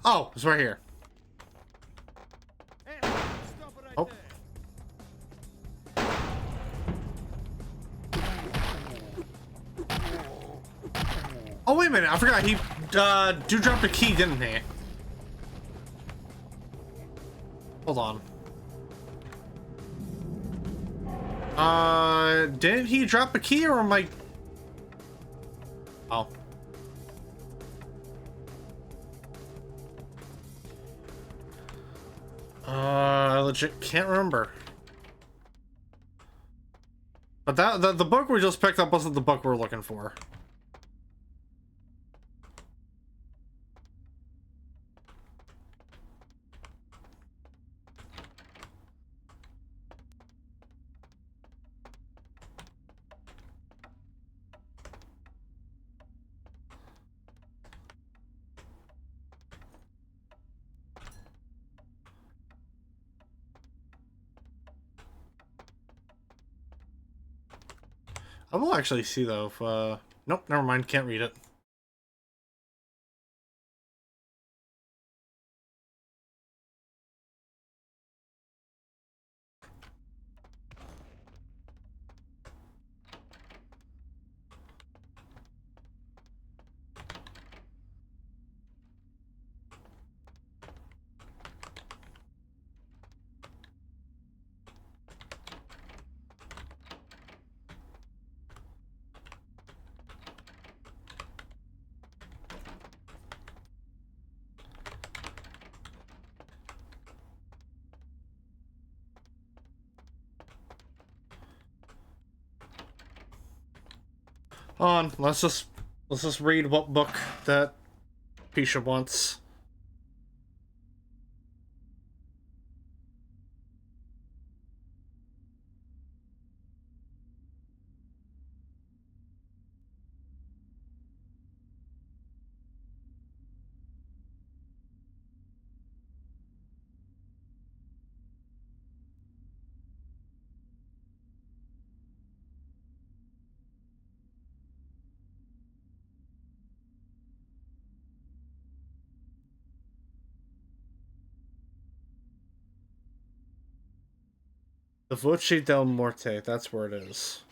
Oh, it's right here. Oh. Oh, wait a minute. I forgot. He dropped a key, didn't he? Hold on. Didn't he drop a key, or am I... Oh. I legit can't remember. But the book we just picked up wasn't the book we're looking for. I will actually see though if nope, never mind, can't read it. Hold on, let's just read what book that Pisha wants. The Voce del Morte, that's where it is.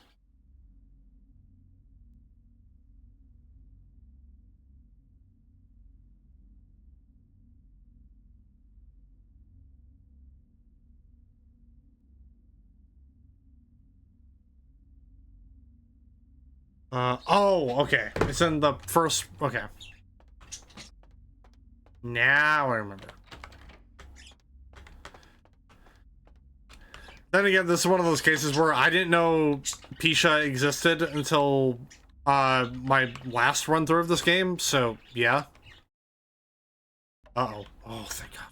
Oh, okay. It's in the first, okay. Now I remember. Then again, this is one of those cases where I didn't know Pisha existed until my last run through of this game, so yeah. Uh-oh. Oh, thank God.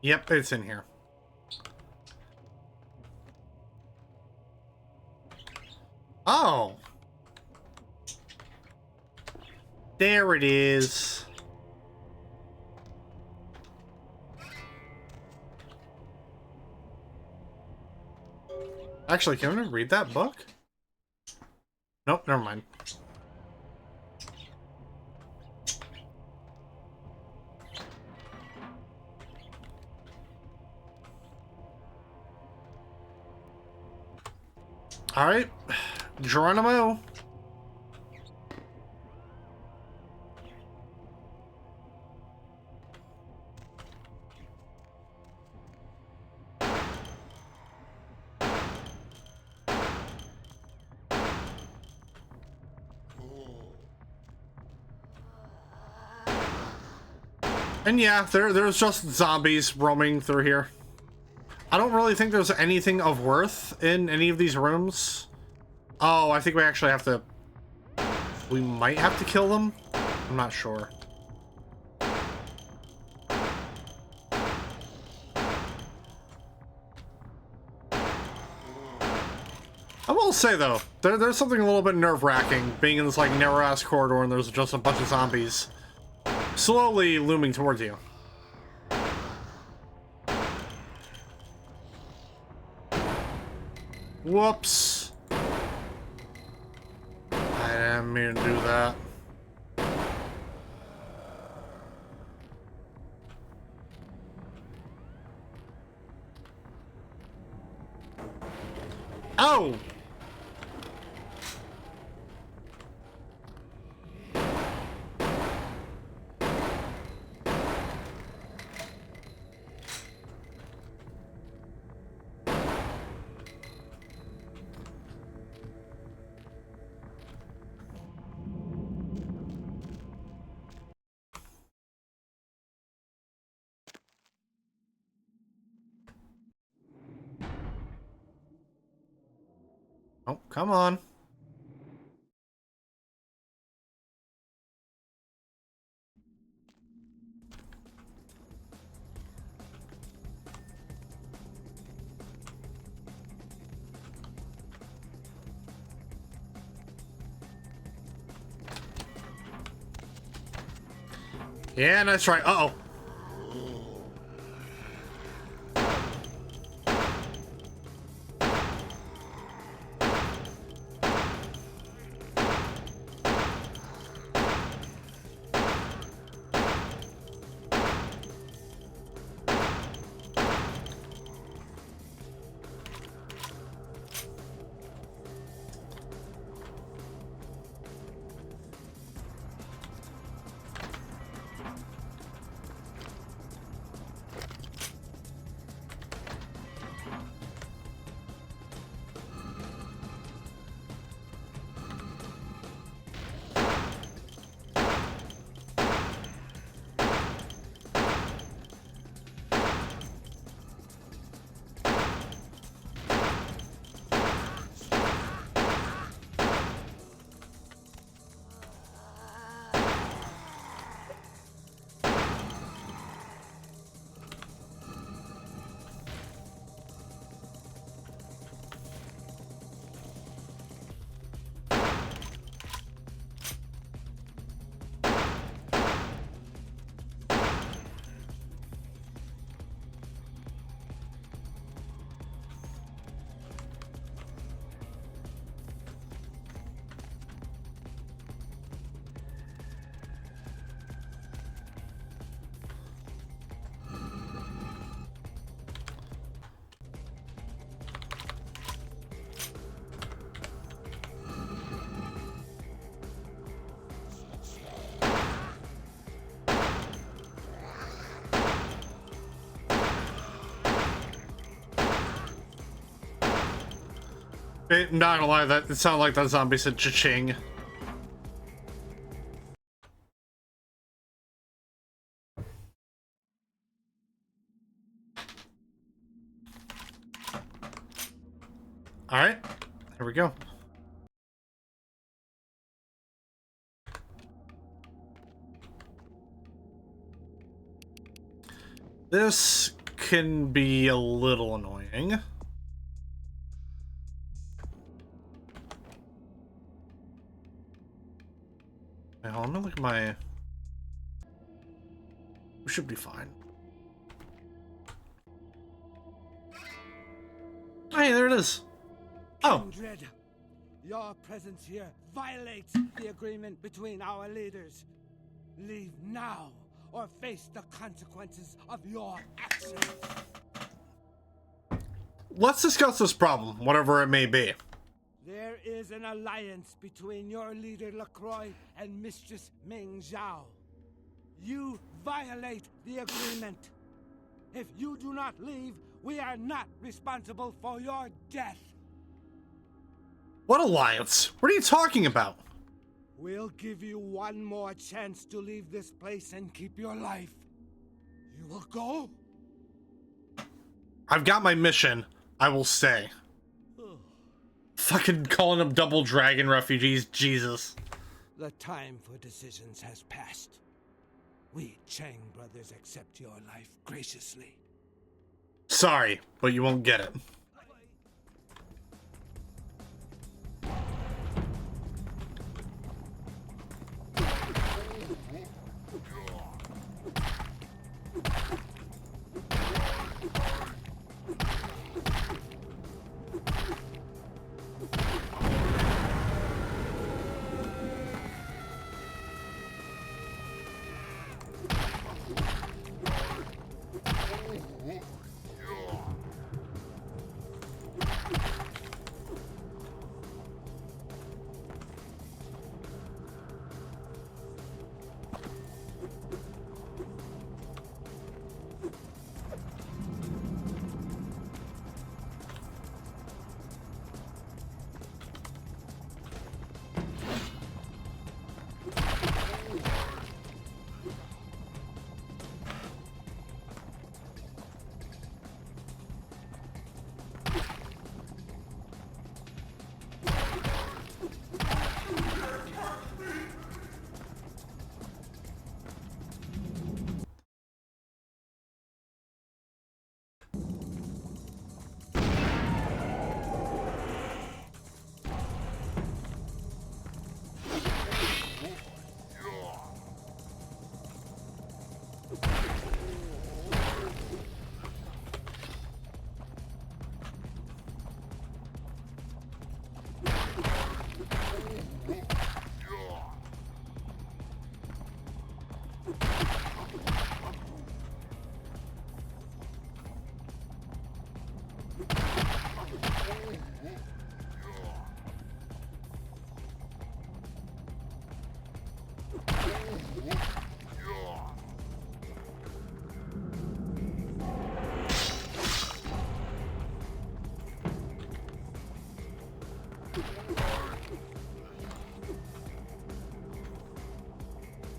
Yep, it's in here. Oh. There it is. Actually, can I read that book? Nope, never mind. Alright. Geronimo. And yeah, there's just zombies roaming through here. I don't really think there's anything of worth in any of these rooms. Oh, I think we actually have to... We might have to kill them? I'm not sure. I will say, though, there's something a little bit nerve-wracking being in this, like, narrow-ass corridor and there's just a bunch of zombies slowly looming towards you. Whoops. I didn't mean to do that. Oh! Oh, come on. Yeah, nice try. Uh-oh. Not gonna lie, that it sounded like that zombie said cha-ching. Alright, here we go. This can be a little annoying. Hey, hold on, let me look at my... We should be fine. Hey, there it is. Oh. Kindred, your presence here violates the agreement between our leaders. Leave now, or face the consequences of your actions. Let's discuss this problem, whatever it may be. There is an alliance between your leader LaCroix and Mistress Ming Zhao. You violate the agreement. If you do not leave, we are not responsible for your death. What alliance? What are you talking about? We'll give you one more chance to leave this place and keep your life. You will go? I've got my mission. I will stay. Fucking calling them double dragon refugees, Jesus. The time for decisions has passed. We Chang brothers accept your life graciously. Sorry, but you won't get it.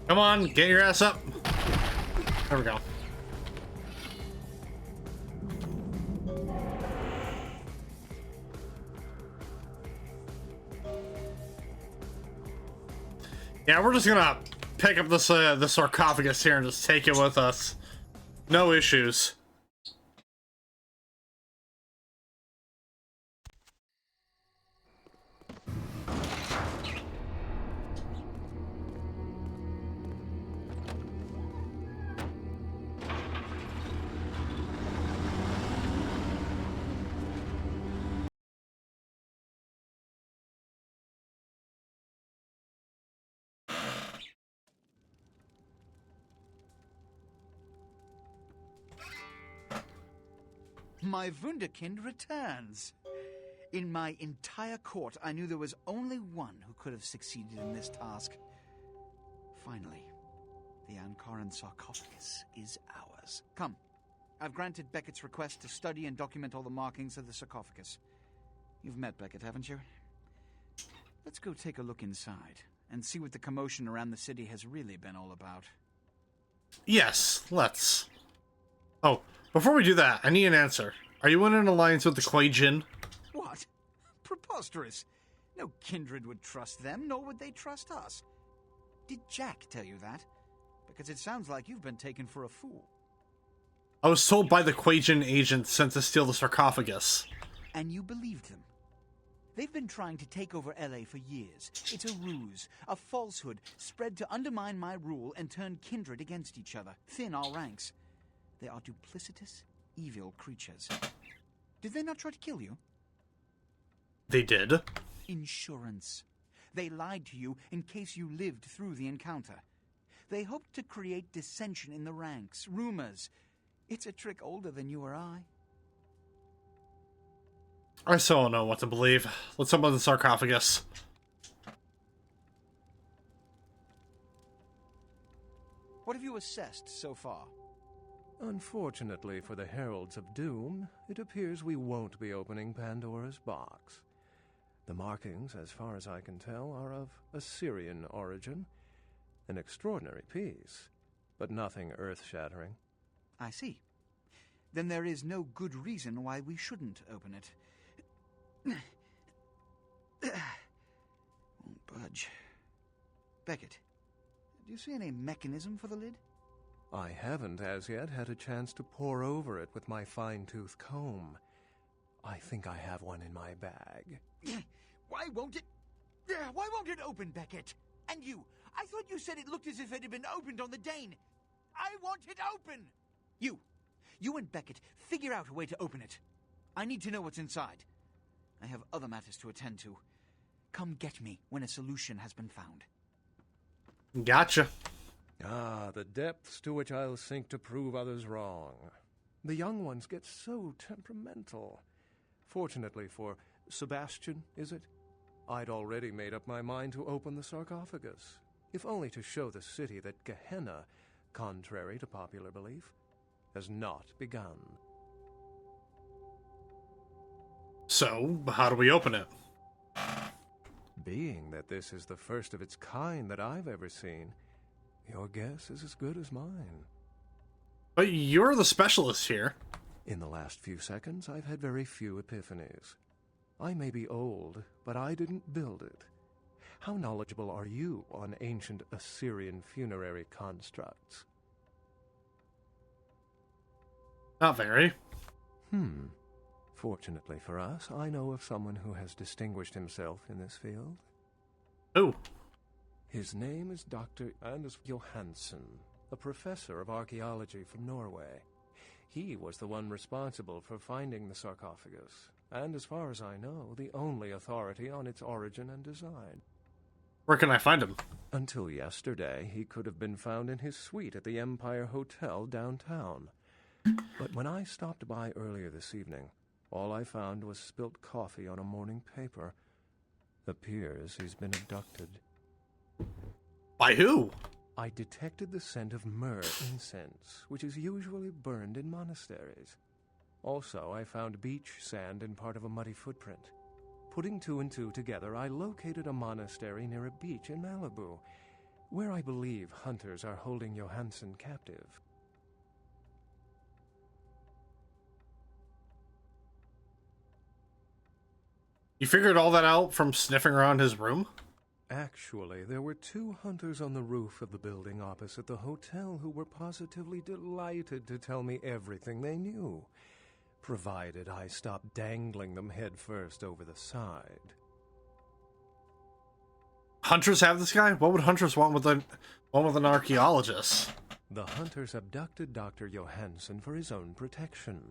Come on, get your ass up. There we go. Yeah, we're just gonna pick up this the sarcophagus here and just take it with us. No issues. My Wunderkind returns. In my entire court, I knew there was only one who could have succeeded in this task. Finally, the Ankaran sarcophagus is ours. Come, I've granted Beckett's request to study and document all the markings of the sarcophagus. You've met Beckett, haven't you? Let's go take a look inside and see what the commotion around the city has really been all about. Yes, let's. Oh, before we do that, I need an answer. Are you in an alliance with the Kuei-jin? What? Preposterous. No kindred would trust them, nor would they trust us. Did Jack tell you that? Because it sounds like you've been taken for a fool. I was told by the Kuei-jin agent sent to steal the sarcophagus. And you believed them? They've been trying to take over LA for years. It's a ruse, a falsehood spread to undermine my rule and turn kindred against each other, thin our ranks. They are duplicitous, evil creatures. Did they not try to kill you? They did. Insurance. They lied to you in case you lived through the encounter. They hoped to create dissension in the ranks, rumors. It's a trick older than you or I. I still don't know what to believe. Let's open the sarcophagus. What have you assessed so far? Unfortunately for the Heralds of Doom, it appears we won't be opening Pandora's box. The markings, as far as I can tell, are of Assyrian origin. An extraordinary piece, but nothing earth-shattering. I see. Then there is no good reason why we shouldn't open it. Won't budge. Beckett, do you see any mechanism for the lid? I haven't as yet had a chance to pore over it with my fine-tooth comb. I think I have one in my bag. Why won't it open, Beckett? And you, I thought you said it looked as if it had been opened on the Dane. I want it open! You and Beckett, figure out a way to open it. I need to know what's inside. I have other matters to attend to. Come get me when a solution has been found. Gotcha. Ah, the depths to which I'll sink to prove others wrong. The young ones get so temperamental. Fortunately for Sebastian, is it? I'd already made up my mind to open the sarcophagus, if only to show the city that Gehenna, contrary to popular belief, has not begun. So, how do we open it? Being that this is the first of its kind that I've ever seen, your guess is as good as mine. But you're the specialist here. In the last few seconds, I've had very few epiphanies. I may be old, but I didn't build it. How knowledgeable are you on ancient Assyrian funerary constructs? Not very. Fortunately for us, I know of someone who has distinguished himself in this field. Who? His name is Dr. Anders Johansson, a professor of archaeology from Norway. He was the one responsible for finding the sarcophagus, and as far as I know, the only authority on its origin and design. Where can I find him? Until yesterday, he could have been found in his suite at the Empire Hotel downtown. But when I stopped by earlier this evening, all I found was spilt coffee on a morning paper. Appears he's been abducted. By who? I detected the scent of myrrh incense, which is usually burned in monasteries. Also, I found beach sand in part of a muddy footprint. Putting two and two together, I located a monastery near a beach in Malibu, where I believe hunters are holding Johansson captive. You figured all that out from sniffing around his room? Actually, there were 2 hunters on the roof of the building opposite the hotel who were positively delighted to tell me everything they knew, provided I stopped dangling them head first over the side. Hunters have this guy? What would hunters want with an archaeologist? The hunters abducted Dr. Johansson for his own protection,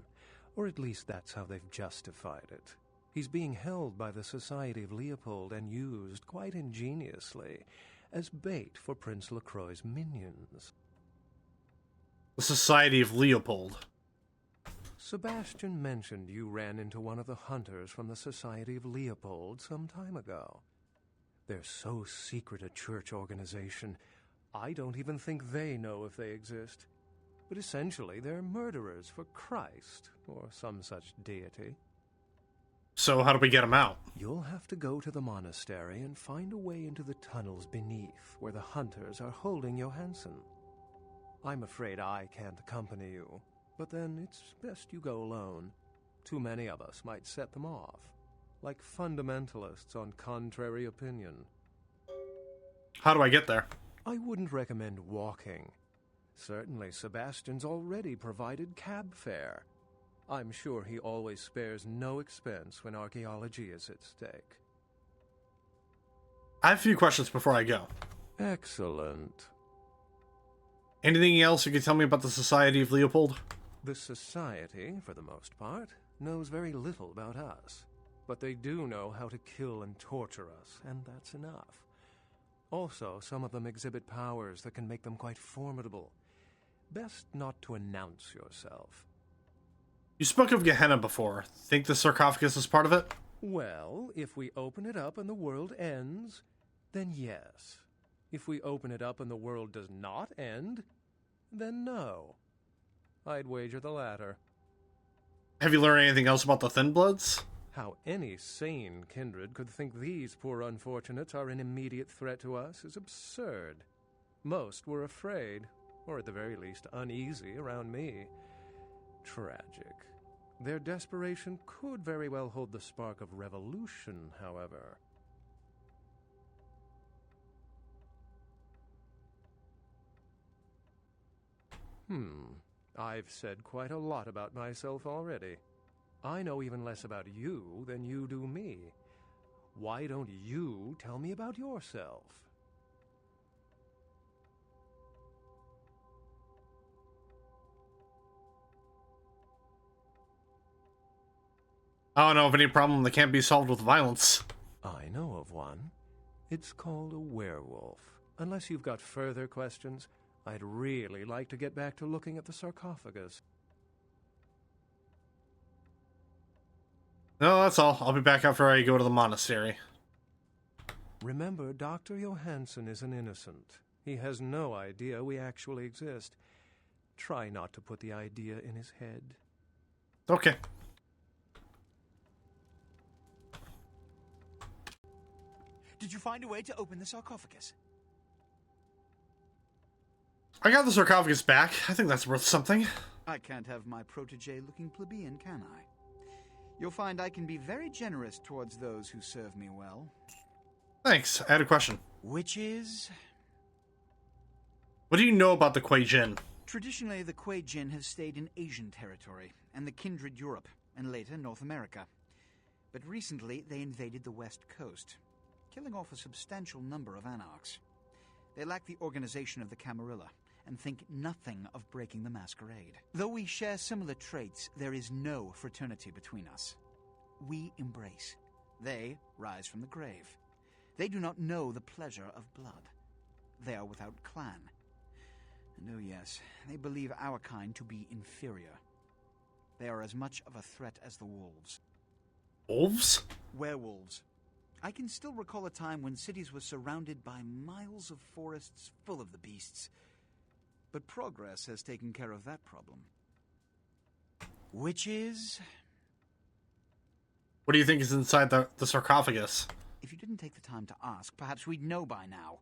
or at least that's how they've justified it. He's being held by the Society of Leopold and used, quite ingeniously, as bait for Prince LaCroix's minions. The Society of Leopold. Sebastian mentioned you ran into one of the hunters from the Society of Leopold some time ago. They're so secret a church organization, I don't even think they know if they exist. But essentially, they're murderers for Christ, or some such deity. So how do we get him out? You'll have to go to the monastery and find a way into the tunnels beneath, where the hunters are holding Johansson. I'm afraid I can't accompany you, but then it's best you go alone. Too many of us might set them off, like fundamentalists on contrary opinion. How do I get there? I wouldn't recommend walking. Certainly Sebastian's already provided cab fare. I'm sure he always spares no expense when archaeology is at stake. I have a few questions before I go. Excellent. Anything else you can tell me about the Society of Leopold? The Society, for the most part, knows very little about us. But they do know how to kill and torture us, and that's enough. Also, some of them exhibit powers that can make them quite formidable. Best not to announce yourself. You spoke of Gehenna before. Think the sarcophagus is part of it? Well, if we open it up and the world ends, then yes. If we open it up and the world does not end, then no. I'd wager the latter. Have you learned anything else about the Thin Bloods? How any sane kindred could think these poor unfortunates are an immediate threat to us is absurd. Most were afraid, or at the very least uneasy around me. Tragic. Their desperation could very well hold the spark of revolution, however. I've said quite a lot about myself already. I know even less about you than you do me. Why don't you tell me about yourself? I don't know of any problem that can't be solved with violence. I know of one. It's called a werewolf. Unless you've got further questions, I'd really like to get back to looking at the sarcophagus. No, that's all. I'll be back after I go to the monastery. Remember, Dr. Johansson is an innocent. He has no idea we actually exist. Try not to put the idea in his head. Okay. Did you find a way to open the sarcophagus? I got the sarcophagus back. I think that's worth something. I can't have my protege looking plebeian, can I? You'll find I can be very generous towards those who serve me well. Thanks. I had a question. Which is? What do you know about the Kuei Jin? Traditionally, the Kuei Jin have stayed in Asian territory, and the kindred Europe, and later North America. But recently, they invaded the West Coast, killing off a substantial number of anarchs. They lack the organization of the Camarilla, and think nothing of breaking the Masquerade. Though we share similar traits, there is no fraternity between us. We embrace. They rise from the grave. They do not know the pleasure of blood. They are without clan. And oh yes, they believe our kind to be inferior. They are as much of a threat as the wolves. Wolves? Werewolves. I can still recall a time when cities were surrounded by miles of forests full of the beasts. But progress has taken care of that problem. Which is? What do you think is inside the sarcophagus? If you didn't take the time to ask, perhaps we'd know by now.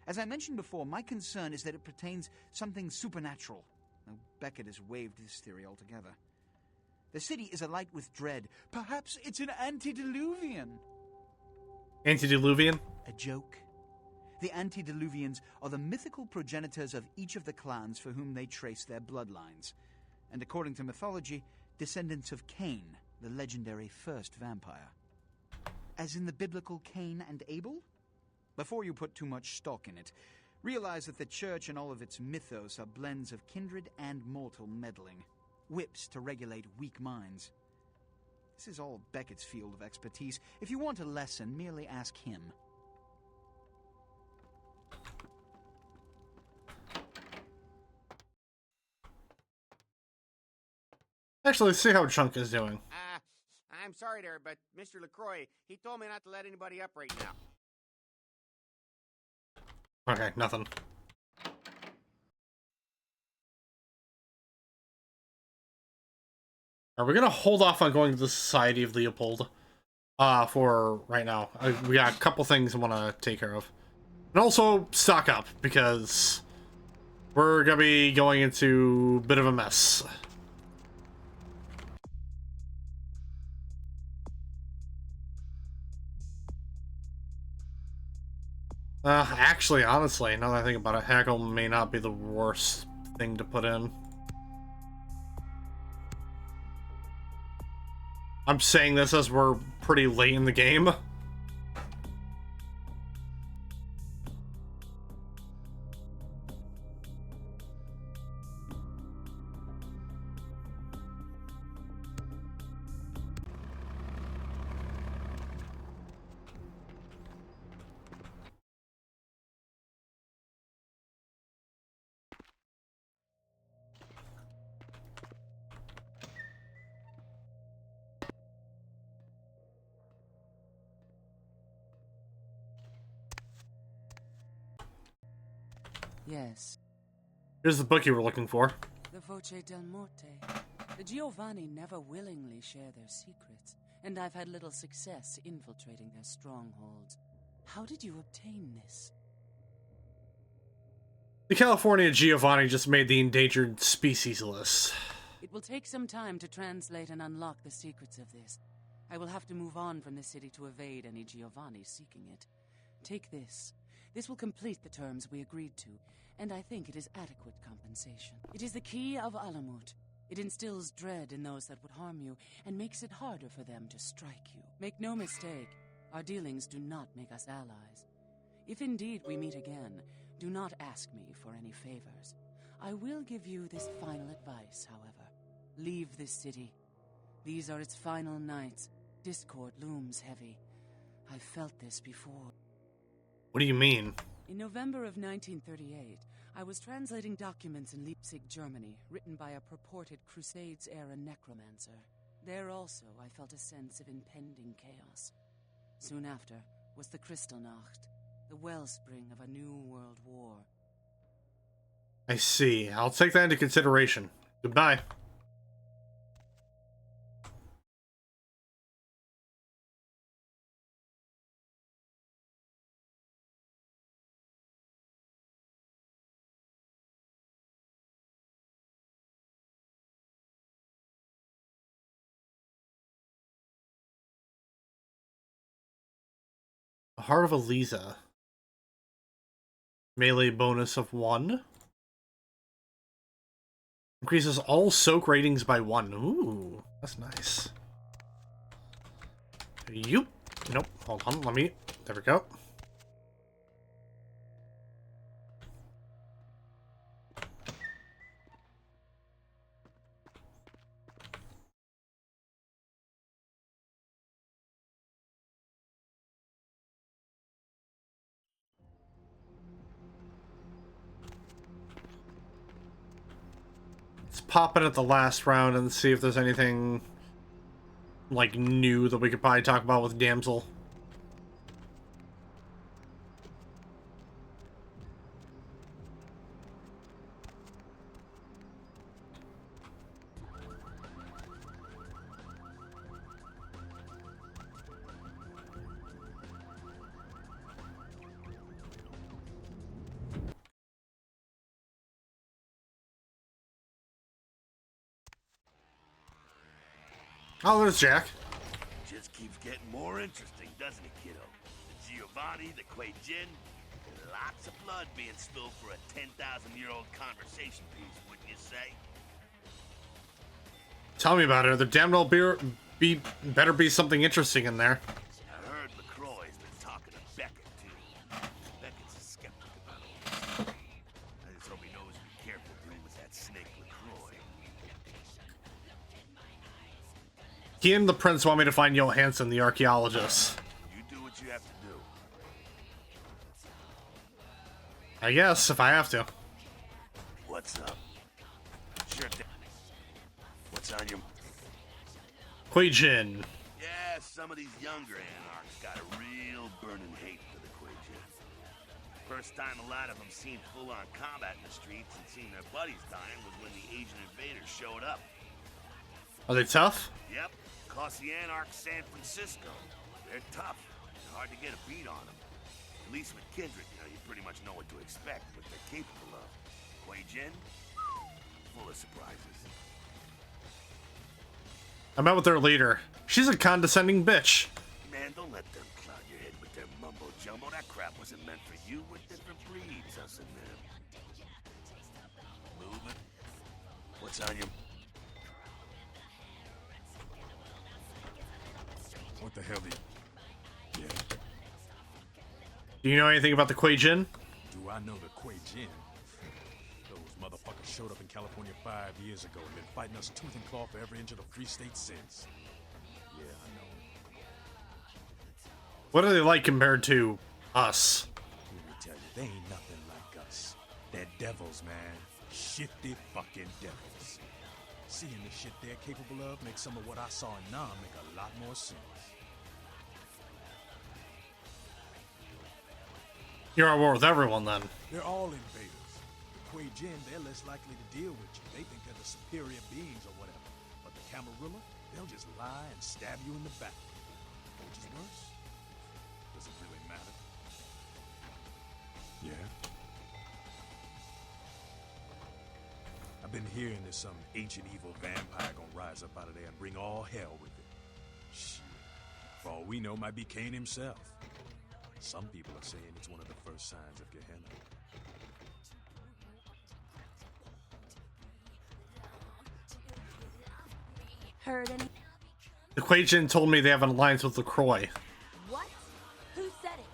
As I mentioned before, my concern is that it pertains something supernatural. Though Beckett has waived this theory altogether. The city is alight with dread. Perhaps it's an antediluvian. Antediluvian? A joke? The antediluvians are the mythical progenitors of each of the clans for whom they trace their bloodlines, and according to mythology, descendants of Cain, the legendary first vampire. As in the biblical Cain and Abel? Before you put too much stock in it, realize that the church and all of its mythos are blends of kindred and mortal meddling, whips to regulate weak minds. This is all Beckett's field of expertise. If you want a lesson, merely ask him. Actually, let's see how Chunk is doing. I'm sorry there, but Mr. LaCroix, he told me not to let anybody up right now. Okay, nothing. Are we gonna hold off on going to the Society of Leopold for right now? We got a couple things I want to take care of. And also, stock up, because we're gonna be going into a bit of a mess. Actually, honestly, now that I think about it, Haggle may not be the worst thing to put in. I'm saying this as we're pretty late in the game. Yes. Here's the book you were looking for. The Voce del Morte. The Giovanni never willingly share their secrets, and I've had little success infiltrating their strongholds. How did you obtain this? The California Giovanni just made the endangered species list. It will take some time to translate and unlock the secrets of this. I will have to move on from the city to evade any Giovanni seeking it. Take this. This will complete the terms we agreed to, and I think it is adequate compensation. It is the key of Alamut. It instills dread in those that would harm you, and makes it harder for them to strike you. Make no mistake, our dealings do not make us allies. If indeed we meet again, do not ask me for any favors. I will give you this final advice, however. Leave this city. These are its final nights. Discord looms heavy. I've felt this before. What do you mean? In November of 1938, I was translating documents in Leipzig, Germany, written by a purported Crusades-era necromancer. There also, I felt a sense of impending chaos. Soon after was the Kristallnacht, the wellspring of a new world war. I see. I'll take that into consideration. Goodbye. The Heart of Eliza. Melee bonus of 1. Increases all soak ratings by 1. Ooh, that's nice. Yoop. Nope. Hold on. Let me. There we go. Let's pop in at the last round and see if there's anything like new that we could probably talk about with Damsel. Oh, there's Jack. Just keeps getting more interesting, doesn't it, kiddo? The Giovanni, the Kuei Jin, lots of blood being spilled for a 10,000-year-old conversation piece, wouldn't you say? Tell me about it. The damn well better be something interesting in there. I heard LaCroix's been talking to Beckett, too. Beckett's a skeptic about all this. I just hope he knows to be careful dealing with that snake LaCroix. He and the prince want me to find Johansson, the archaeologist. You do what you have to do. I guess, if I have to. What's up? Sure thing. What's on your... Kuei Jin. Yeah, some of these younger anarchs got a real burning hate for the Kuei Jin. First time a lot of them seen full-on combat in the streets and seen their buddies dying was when the Asian invaders showed up. Are they tough? Yep, cost the anarchs San Francisco. They're tough. It's hard to get a beat on them. At least with Kindred, you pretty much know what to expect, what they're capable of. Kuei Jin, full of surprises. I met with their leader. She's a condescending bitch. Man, don't let them cloud your head with their mumbo-jumbo. That crap wasn't meant for you. We're different breeds, us and them. Move it. What's on your... the hell do you... Yeah. Do you know anything about the Kuei Jin? Do I know the Kuei Jin? Those motherfuckers showed up in California 5 years ago and been fighting us tooth and claw for every inch of the free state since. Yeah, I know. What are they like compared to us? Let me tell you, they ain't nothing like us. They're devils, man. Shifty fucking devils. Seeing the shit they're capable of makes some of what I saw in Nam make a lot more sense. You're at war with everyone, then. They're all invaders. The Kuei Jin, they're less likely to deal with you. They think they're the superior beings or whatever. But the Camarilla, they'll just lie and stab you in the back. Which is worse? Does it really matter? Yeah? I've been hearing there's some ancient evil vampire gonna rise up out of there and bring all hell with it. Shit. For all we know, might be Cain himself. Some people are saying it's one of the first signs of Gehenna. Heard any? The Kuei Jin told me they have an alliance with LaCroix. What? Who said it?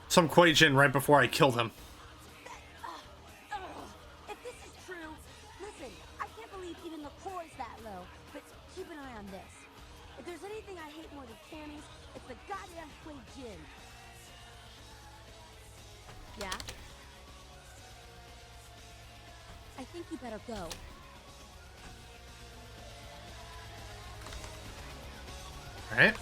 Some Kuei Jin right before I killed him. If this is true, listen, I can't believe even LaCroix's that low, but keep an eye on this. If there's anything I hate more than camis, it's the goddamn Kuei Jin. Yeah? I think you better go. Alright.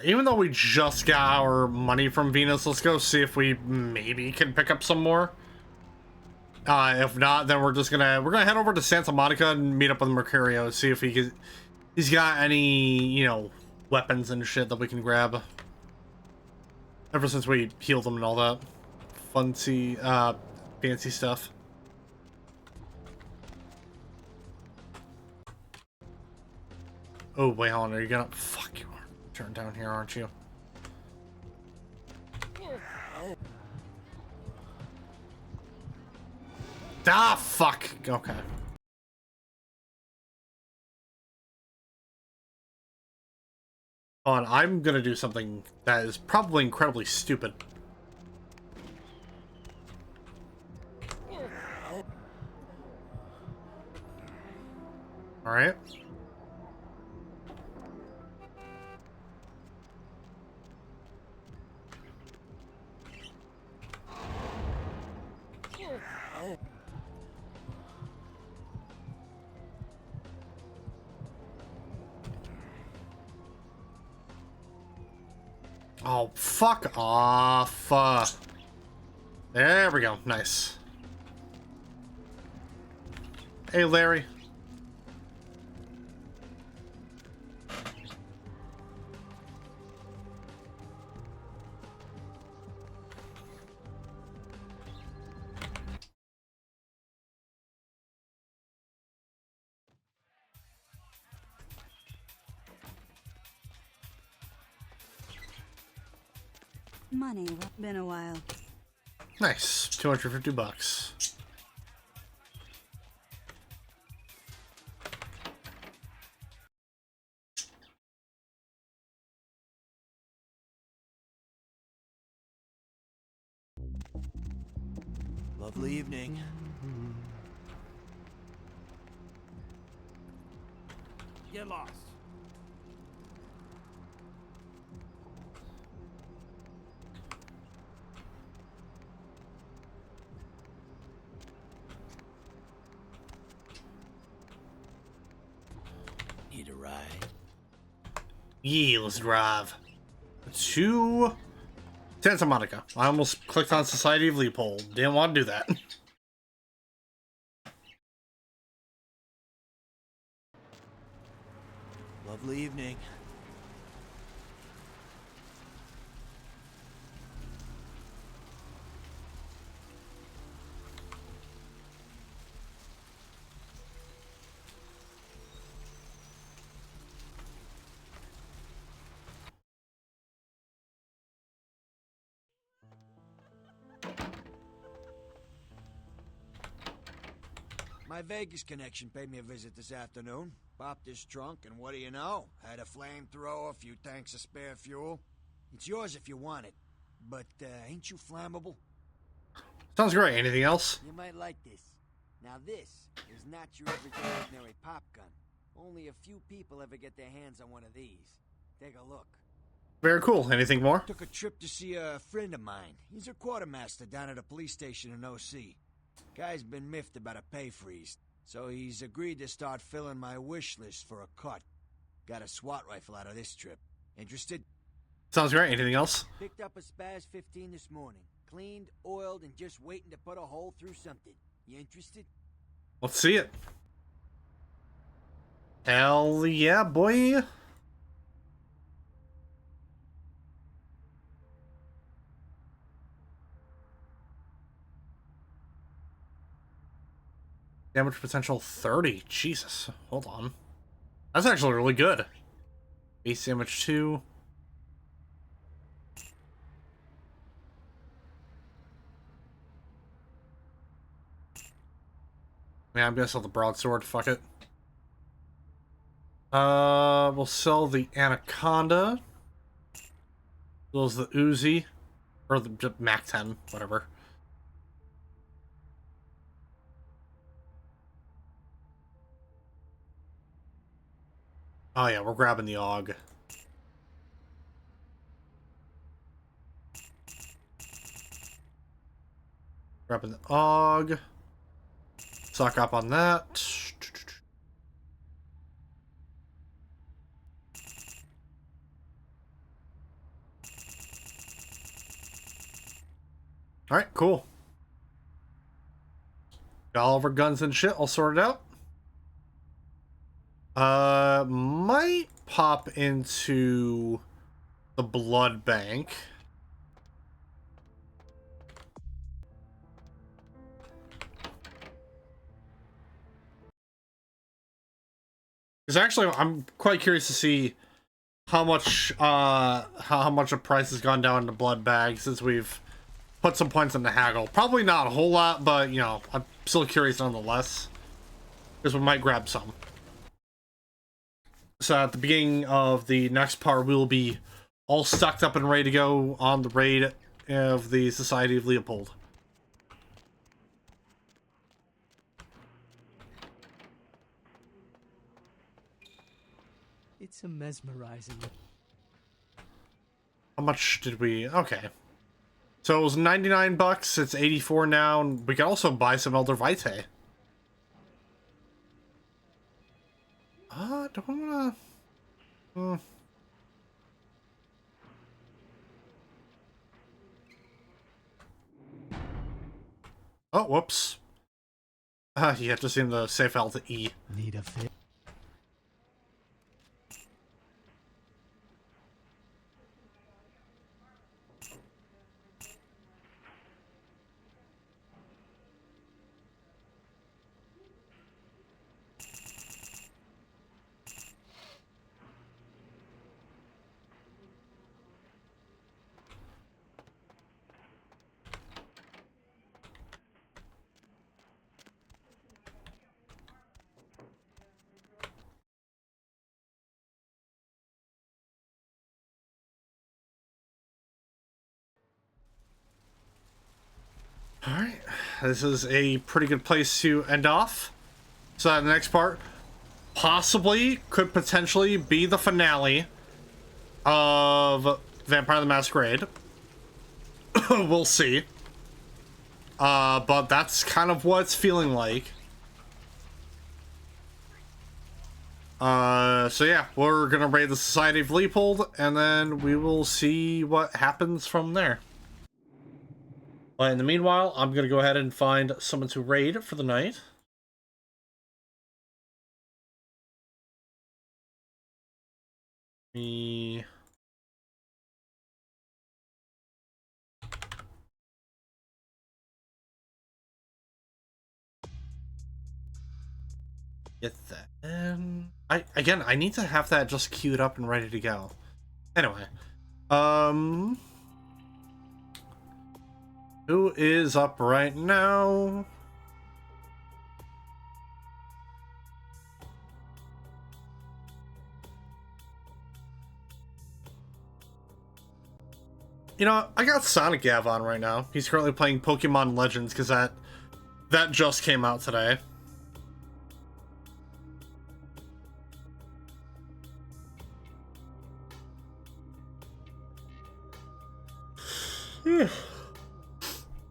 Even though we just got our money from Venus, let's go see if we maybe can pick up some more. If not, then we're gonna head over to Santa Monica and meet up with Mercurio, see if he's got any, you know, weapons and shit that we can grab. Ever since we healed them and all that fancy stuff. Oh wait, hold on, are you gonna fuck you are turn down here, aren't you? Ah, fuck. Okay. Hold on, I'm gonna do something that is probably incredibly stupid. Alright. Oh, fuck off. There we go. Nice. Hey, Larry. Money. Been a while. Nice. 250 bucks. Lovely evening. Get lost. Need a ride? Yeah, let's drive to Santa Monica. I almost clicked on Society of Leopold. Didn't want to do that. Lovely evening. My Vegas connection paid me a visit this afternoon. Popped his trunk, and what do you know? Had a flamethrower, a few tanks of spare fuel. It's yours if you want it. But, ain't you flammable? Sounds great. Anything else? You might like this. Now this is not your everyday ordinary pop gun. Only a few people ever get their hands on one of these. Take a look. Very cool. Anything more? Took a trip to see a friend of mine. He's a quartermaster down at a police station in OC. Guy's been miffed about a pay freeze, so he's agreed to start filling my wish list for a cut. Got a SWAT rifle out of this trip. Interested? Sounds great. Anything else? Picked up a Spaz 15 this morning. Cleaned, oiled, and just waiting to put a hole through something. You interested? Let's see it. Hell yeah, boy. Damage potential 30. Jesus. Hold on. That's actually really good. Base damage 2. Yeah, I'm gonna sell the broadsword. Fuck it. We'll sell the Anaconda. As well as the Uzi. Or the Mac 10, whatever. Oh yeah, we're grabbing the AUG. Grabbing the AUG. Suck up on that. Alright, cool. Got all of our guns and shit all sorted out. Might pop into the blood bank. Because actually, I'm quite curious to see how much the price has gone down in the blood bag since we've put some points in the haggle. Probably not a whole lot, but you know, I'm still curious nonetheless. Because we might grab some. So at the beginning of the next part, we'll be all stocked up and ready to go on the raid of the Society of Leopold. It's a mesmerizing. How much did we... Okay. So it was 99 bucks, it's 84 now, and we can also buy some Elder Vitae. Do I wanna... Oh, whoops. You have to seem the safe L to E. Need a fit. Alright, this is a pretty good place to end off. So the next part possibly could potentially be the finale of Vampire the Masquerade. We'll see. But that's kind of what it's feeling like. So yeah, we're gonna raid the Society of Leopold, and then we will see what happens from there. But in the meanwhile, I'm gonna go ahead and find someone to raid for the night. Me. Get that. And I need to have that just queued up and ready to go. Anyway, who is up right now? You know, I got Sonic Gav on right now. He's currently playing Pokemon Legends because that just came out today.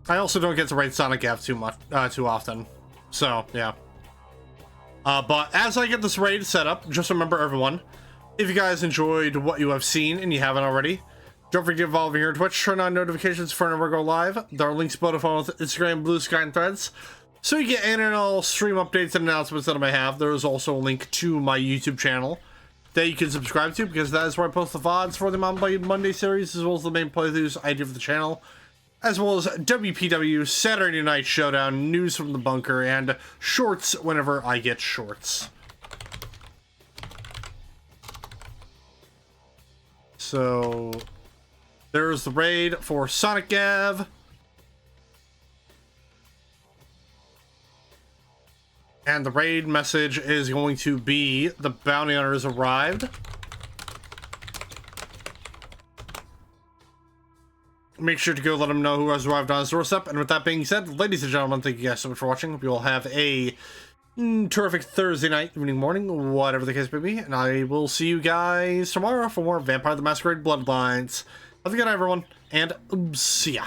I also don't get to raid Sonic Gav too often. So, yeah. But as I get this raid set up, just remember everyone, if you guys enjoyed what you have seen and you haven't already, don't forget to get involved here on Twitch, turn on notifications for whenever I go live. There are links below to follow Instagram, Blue Sky, and Threads. So you get in and all stream updates and announcements that I may have. There is also a link to my YouTube channel that you can subscribe to, because that is where I post the VODs for the Mount Blade Monday series, as well as the main playthroughs I do for the channel, as well as WPW, Saturday Night Showdown, news from the bunker, and shorts whenever I get shorts. So there's the raid for Sonic Gav. And the raid message is going to be, the bounty hunter has arrived. Make sure to go let them know who has arrived on his doorstep. And with that being said, ladies and gentlemen, thank you guys so much for watching. Hope you all have a terrific Thursday night, evening, morning, whatever the case may be. And I will see you guys tomorrow for more Vampire the Masquerade Bloodlines. Have a good night, everyone, and see ya.